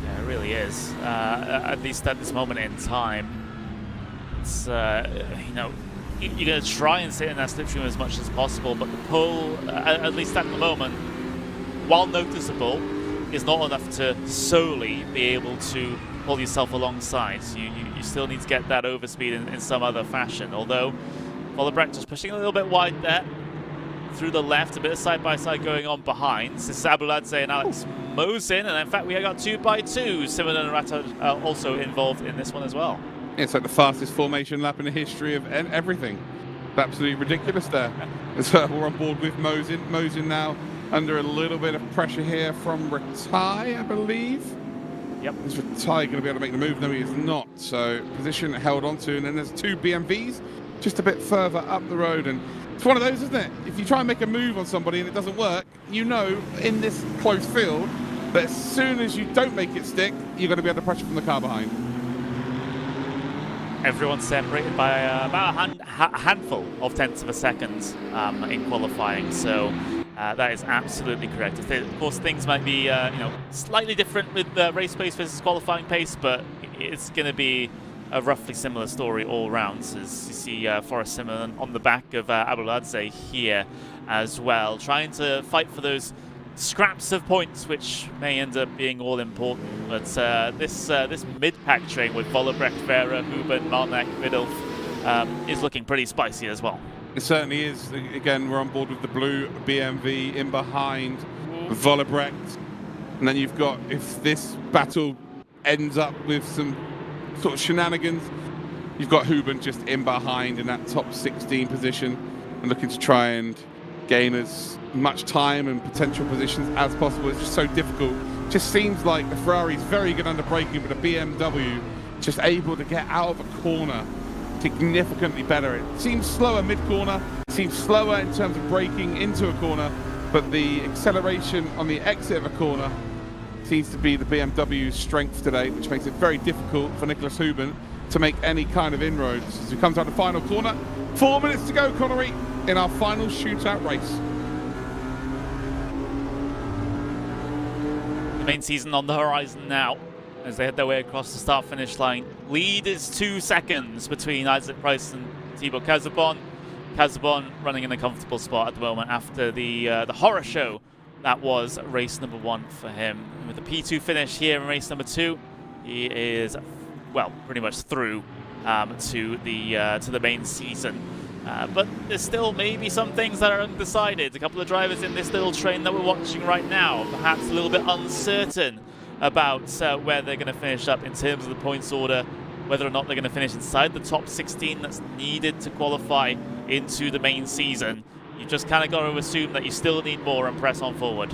Yeah, it really is. At least at this moment in time. It's, you know, you're going to try and sit in that slipstream as much as possible, but the pull, at least at the moment, while noticeable, is not enough to solely be able to pull yourself alongside. So you still need to get that overspeed in some other fashion. Although Volleybrecht was pushing a little bit wide there through the left, a bit of side-by-side going on behind. This is Abuladze and Alex Mosin, and in fact we got 2x2. Simon and Rata also involved in this one as well. It's like the fastest formation lap in the history of everything. It's absolutely ridiculous there. So we're on board with Mosin. Mosin now under a little bit of pressure here from Ratai, I believe. Yep. Is Ratai going to be able to make the move? No, he is not. So position held onto, and then there's 2 BMVs just a bit further up the road. And it's one of those, isn't it? If you try and make a move on somebody and it doesn't work, you know in this close field that as soon as you don't make it stick, you're going to be under pressure from the car behind. Everyone's separated by about a handful of tenths of a second in qualifying, so that is absolutely correct. Of course, things might be you know, slightly different with race pace versus qualifying pace, but it's going to be a roughly similar story all round. As you see Forrest Simon on the back of Abuladze here as well, trying to fight for those scraps of points, which may end up being all important. But this mid-pack train with Volleybrecht, Vera, Huben, Marnek, Vidolf is looking pretty spicy as well. It certainly is. Again, we're on board with the blue BMV in behind Volleybrecht. And then you've got, if this battle ends up with some sort of shenanigans, you've got Huben just in behind in that top 16 position and looking to try and gain as much time and potential positions as possible. It's just so difficult. Just seems like the Ferrari's very good under braking, but the BMW just able to get out of a corner significantly better. It seems slower mid-corner, seems slower in terms of braking into a corner, but the acceleration on the exit of a corner seems to be the BMW's strength today, which makes it very difficult for Nicholas Huben to make any kind of inroads. As we come down the final corner, 4 minutes to go, Connery, in our final shootout race. The main season on the horizon now as they head their way across the start-finish line. Lead is 2 seconds between Isaac Price and Thibaut Casabon. Casabon running in a comfortable spot at the moment after the horror show that was race number 1 for him. And with the P2 finish here in race number 2, he is, well, pretty much through to the main season. But there's still maybe some things that are undecided. A couple of drivers in this little train that we're watching right now, perhaps a little bit uncertain about where they're going to finish up in terms of the points order, whether or not they're going to finish inside the top 16 that's needed to qualify into the main season. You just kind of got to assume that you still need more and press on forward.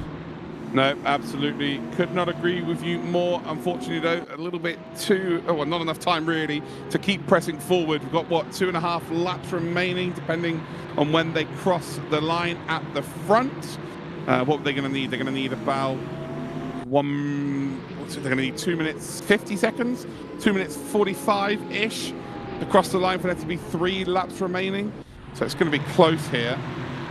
No, absolutely. Could not agree with you more. Unfortunately, though, a little bit too... Oh, well, not enough time, really, to keep pressing forward. We've got, what, 2.5 laps remaining, depending on when they cross the line at the front. What are they going to need? They're going to need about they're going to need 2 minutes 50 seconds, 2 minutes 45-ish to cross the line for there to be 3 laps remaining. So it's going to be close here.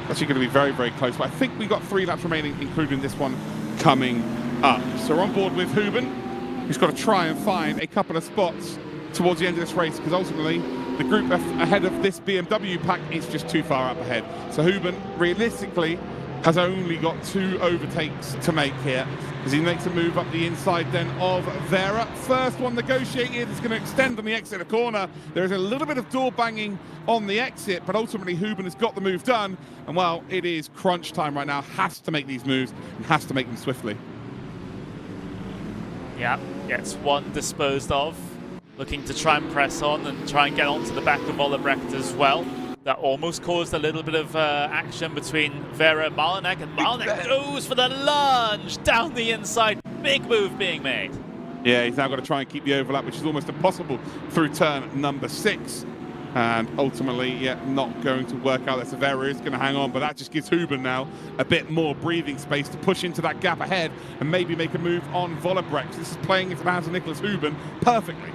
It's actually going to be very, very close. But I think we got 3 laps remaining, including this one coming up. So we're on board with Hooben, who's got to try and find a couple of spots towards the end of this race, because ultimately the group ahead of this BMW pack is just too far up ahead. So Hooben, realistically, has only got 2 overtakes to make here, as he makes a move up the inside then of Vera. First one negotiated, is going to extend on the exit of the corner. There is a little bit of door banging on the exit, but ultimately Hooben has got the move done. And well, it is crunch time right now. Has to make these moves and has to make them swiftly. Yeah, gets one disposed of. Looking to try and press on and try and get onto the back of Vollebrecht as well. That almost caused a little bit of action between Vera and Malinek, and Malinek goes for the lunge down the inside. Big move being made. Yeah, he's now got to try and keep the overlap, which is almost impossible through turn number 6. And ultimately, yeah, not going to work out. That Vera is going to hang on, but that just gives Hooben now a bit more breathing space to push into that gap ahead and maybe make a move on Vollebrecht. This is playing into the hands of Nicholas Hooben perfectly.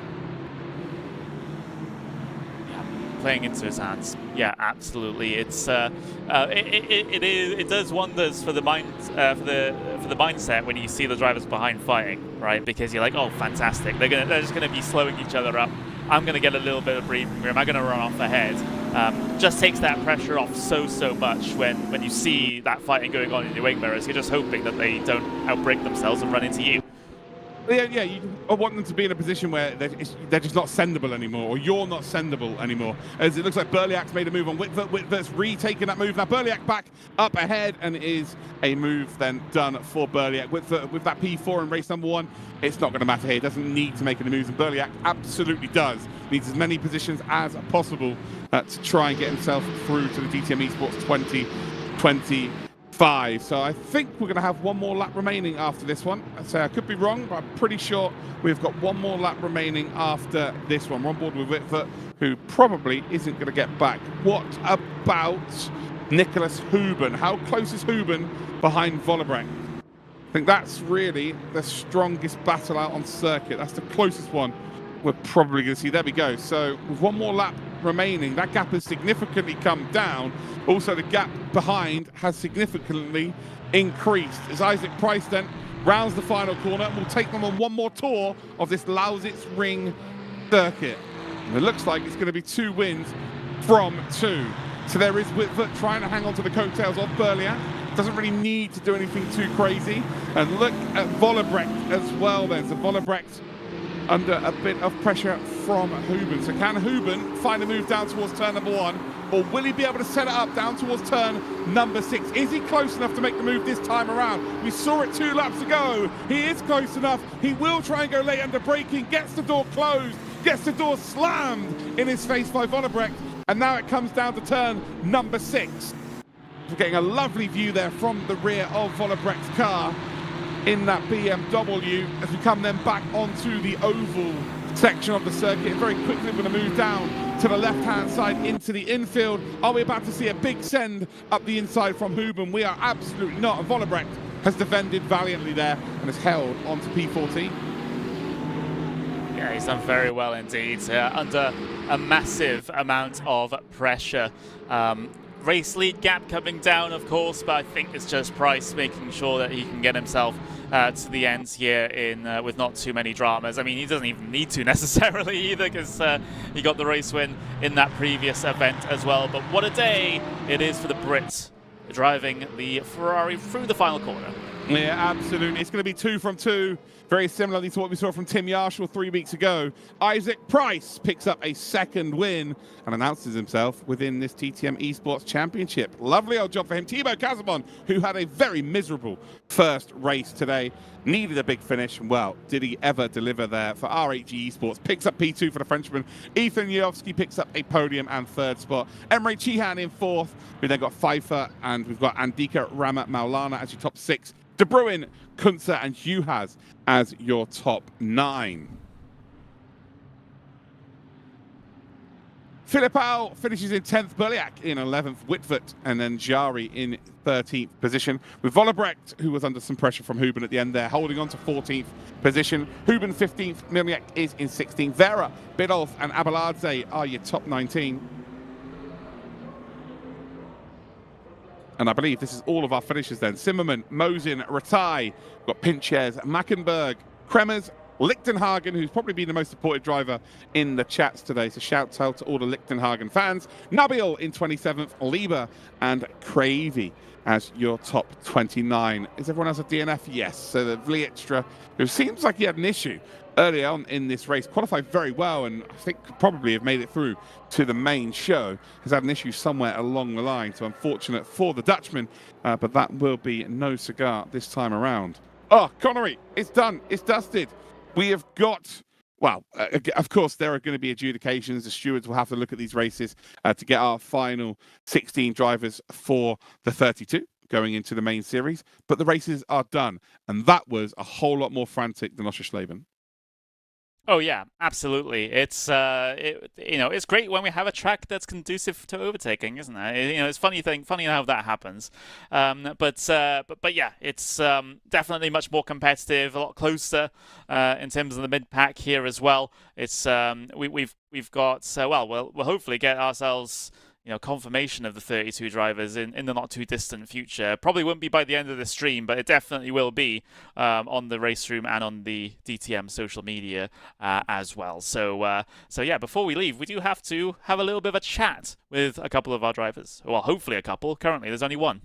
Playing into his hands, yeah, absolutely. It's it does wonders for the mind for the mindset when you see the drivers behind fighting, right? Because you're like, oh, fantastic, they're just gonna be slowing each other up. I'm gonna get a little bit of breathing room. I'm gonna run off ahead. Just takes that pressure off so much when you see that fighting going on in your wing mirrors. You're just hoping that they don't outbreak themselves and run into you. Yeah, you want them to be in a position where they're just not sendable anymore, or you're not sendable anymore. As it looks like Burliak's made a move on Whitvert. Whitvert's retaken that move. Now Burliak back up ahead, and it is a move then done for Burliak. Whitvert with that P4 in race number 1, it's not going to matter here. He doesn't need to make any moves, and Burliak absolutely does. Needs as many positions as possible to try and get himself through to the DTM eSports 2025. So I think we're going to have 1 more lap remaining after this one. I could be wrong, but I'm pretty sure we've got 1 more lap remaining after this one. We're on board with Whitvert, who probably isn't going to get back. What about Nicholas Hooben? How close is Hooben behind Vollebrecht? I think that's really the strongest battle out on circuit. That's the closest one we're probably going to see. There we go. So with 1 more lap remaining, that gap has significantly come down. Also, the gap behind has significantly increased as Isaac Price then rounds the final corner and will take them on 1 more tour of this Lausitzring circuit. And it looks like it's going to be 2 wins from 2. So there is Whitvert trying to hang on to the coattails of Burliak. Doesn't really need to do anything too crazy. And look at Vollebrecht as well then. So Vollebrecht under a bit of pressure from Hooben. So can Hooben find a move down towards turn number 1, or will he be able to set it up down towards turn number 6? Is he close enough to make the move this time around? We saw it 2 laps ago. He is close enough. He will try and go late under braking, gets the door closed, gets the door slammed in his face by Vollebrecht, and now it comes down to turn number 6. We're getting a lovely view there from the rear of Vollebrecht's car in that BMW as we come then back onto the oval section of the circuit. Very quickly we're going to move down to the left-hand side into the infield. Are we about to see a big send up the inside from Hooben? We are absolutely not. And Vollebrecht has defended valiantly there and has held onto P14. Yeah, he's done very well indeed, under a massive amount of pressure. Race lead gap coming down, of course, but I think it's just Price making sure that he can get himself to the end here with not too many dramas. I mean, he doesn't even need to necessarily either, because he got the race win in that previous event as well. But what a day it is for the Brits driving the Ferrari through the final corner. Yeah, absolutely. It's going to be 2 from 2. Very similarly to what we saw from Tim Yarshall 3 weeks ago. Isaac Price picks up a 2nd win and announces himself within this DTM eSports Championship. Lovely old job for him. Thibaut Casabon, who had a very miserable first race today, needed a big finish. Well, did he ever deliver there for RHG Esports? Picks up P2 for the Frenchman. Ethan Yovsky picks up a podium and 3rd spot. Emre Cihan in 4th. We then got Pfeiffer, and we've got Andika Rama Maulana as your top 6. De Bruyne, Kunze, and Juhas as your top 9. Philippau finishes in 10th, Burliak in 11th, Whitvert, and then Jari in 13th position, with Vollebrecht, who was under some pressure from Hooben at the end there, holding on to 14th position. Hooben 15th, Milniak is in 16th. Vera, Bidolf, and Abeladze are your top 19. And I believe this is all of our finishers then. Zimmerman, Mosin, Ratai, got Pinches, Mackenberg, Kremers, Lichtenhagen, who's probably been the most supported driver in the chats today. So shout out to all the Lichtenhagen fans. Nabil in 27th, Lieber and Cravey as your top 29. Is everyone else a DNF? Yes. So the Vlietstra, who seems like he had an issue early on in this race, qualified very well, and I think could probably have made it through to the main show, has had an issue somewhere along the line. So unfortunate for the Dutchman, but that will be no cigar this time around. Oh, Connery, it's done. It's dusted. We have got, well, of course, there are going to be adjudications. The stewards will have to look at these races to get our final 16 drivers for the 32 going into the main series. But the races are done. And that was a whole lot more frantic than Oschersleben. Oh yeah, absolutely. It's it's great when we have a track that's conducive to overtaking, isn't it? It's funny how that happens. But yeah, it's definitely much more competitive, a lot closer in terms of the mid pack here as well. It's we've got we'll hopefully get ourselves confirmation of the 32 drivers in the not too distant future. Probably won't be by the end of the stream, but it definitely will be on the race room and on the DTM social media as well. So yeah, before we leave, we do have to have a little bit of a chat with a couple of our drivers. Well, hopefully a couple. Currently, there's only one.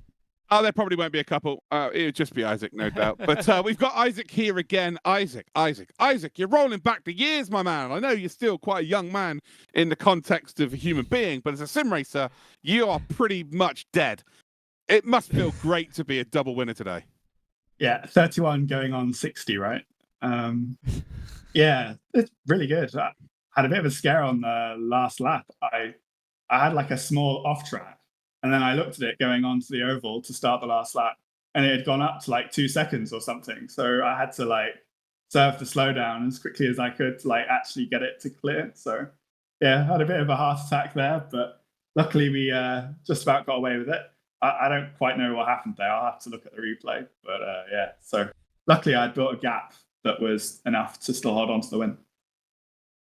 Oh, there probably won't be a couple. It would just be Isaac, no doubt. But we've got Isaac here again. Isaac, you're rolling back the years, my man. I know you're still quite a young man in the context of a human being, but as a sim racer, you are pretty much dead. It must feel great to be a double winner today. Yeah, 31 going on 60, right? Yeah, it's really good. I had a bit of a scare on the last lap. I had like a small off track. And then I looked at it going on to the oval to start the last lap, and it had gone up to like 2 seconds or something. So I had to like serve the slowdown as quickly as I could to like actually get it to clear. So yeah, had a bit of a heart attack there, but luckily we just about got away with it. I don't quite know what happened there. I'll have to look at the replay, but yeah. So luckily I built a gap that was enough to still hold on to the win.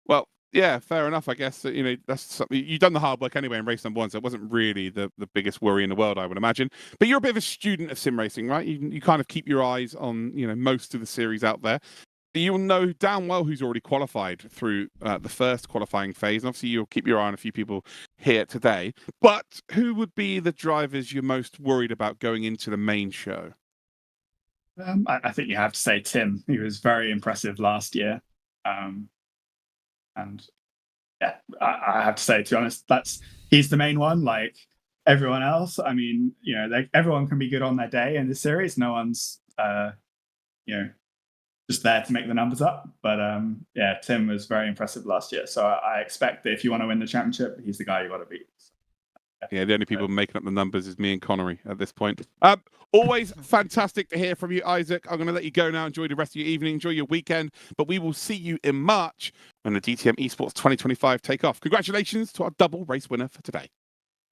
Well, yeah, fair enough. I guess that's something you've done the hard work anyway in race number 1, so it wasn't really the biggest worry in the world, I would imagine. But you're a bit of a student of sim racing, right? You kind of keep your eyes on most of the series out there. You'll know damn well who's already qualified through the first qualifying phase, and obviously you'll keep your eye on a few people here today. But who would be the drivers you're most worried about going into the main show? I think you have to say Tim. He was very impressive last year. And yeah, I have to say, to be honest, he's the main one. Like everyone else, I mean, everyone can be good on their day in this series. No one's, just there to make the numbers up. But yeah, Tim was very impressive last year. So I expect that if you want to win the championship, he's the guy you got to beat. Yeah, the only people making up the numbers is me and Connery at this point. Always fantastic to hear from you, Isaac. I'm going to let you go now. Enjoy the rest of your evening. Enjoy your weekend. But we will see you in March when the DTM eSports 2025 take off. Congratulations to our double race winner for today.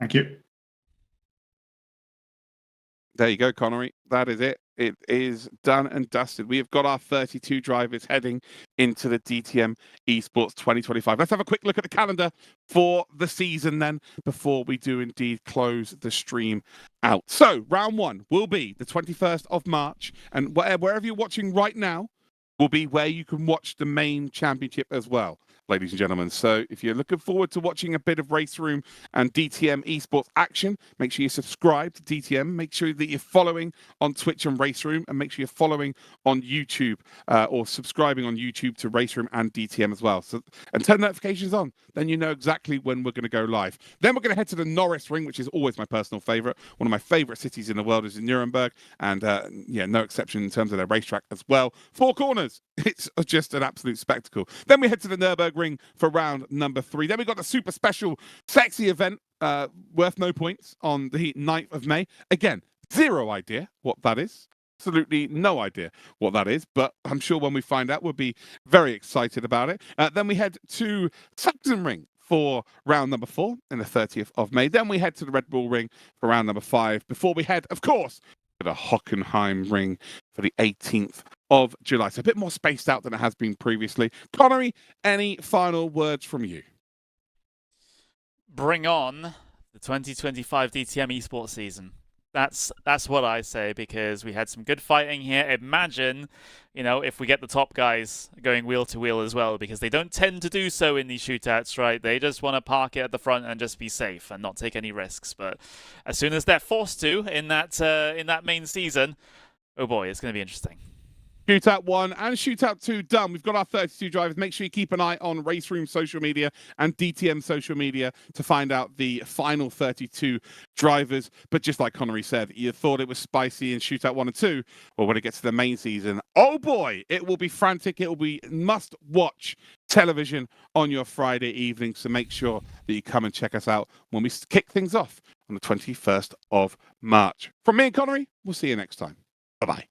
Thank you. There you go, Connery. That is it. It is done and dusted. We have got our 32 drivers heading into the DTM eSports 2025. Let's have a quick look at the calendar for the season then, before we do indeed close the stream out. So, round 1 will be the 21st of March, and wherever you're watching right now will be where you can watch the main championship as well, ladies and gentlemen. So if you're looking forward to watching a bit of Race Room and DTM eSports action, make sure you subscribe to DTM. Make sure that you're following on Twitch and Race Room, and make sure you're following on YouTube or subscribing on YouTube to Race Room and DTM as well. So, and turn notifications on, then you know exactly when we're going to go live. Then we're going to head to the Lausitzring, which is always my personal favorite. One of my favorite cities in the world is in Nuremberg, and yeah, no exception in terms of their racetrack as well. 4 corners. It's just an absolute spectacle. Then we head to the Nürburgring for round number 3. Then we got the super special sexy event worth no points on the 9th of May. Again, 0 idea what that is. Absolutely no idea what that is, but I'm sure when we find out, we'll be very excited about it. Then we head to Lausitzring for round number 4 in the 30th of May. Then we head to the Red Bull Ring for round number 5 before we head, of course, to the Hockenheim Ring for the 18th of July. So a bit more spaced out than it has been previously. Connery, any final words from you? Bring on the 2025 DTM eSports season. That's what I say, because we had some good fighting here. Imagine, if we get the top guys going wheel to wheel as well, because they don't tend to do so in these shootouts, right? They just want to park it at the front and just be safe and not take any risks. But as soon as they're forced to in that main season, oh boy, it's going to be interesting. Shootout 1 and Shootout 2 done. We've got our 32 drivers. Make sure you keep an eye on Race Room social media and DTM social media to find out the final 32 drivers. But just like Connery said, you thought it was spicy in Shootout 1 and 2. Well, when it gets to the main season, oh boy, it will be frantic. It will be must-watch television on your Friday evening. So make sure that you come and check us out when we kick things off on the 21st of March. From me and Connery, we'll see you next time. Bye-bye.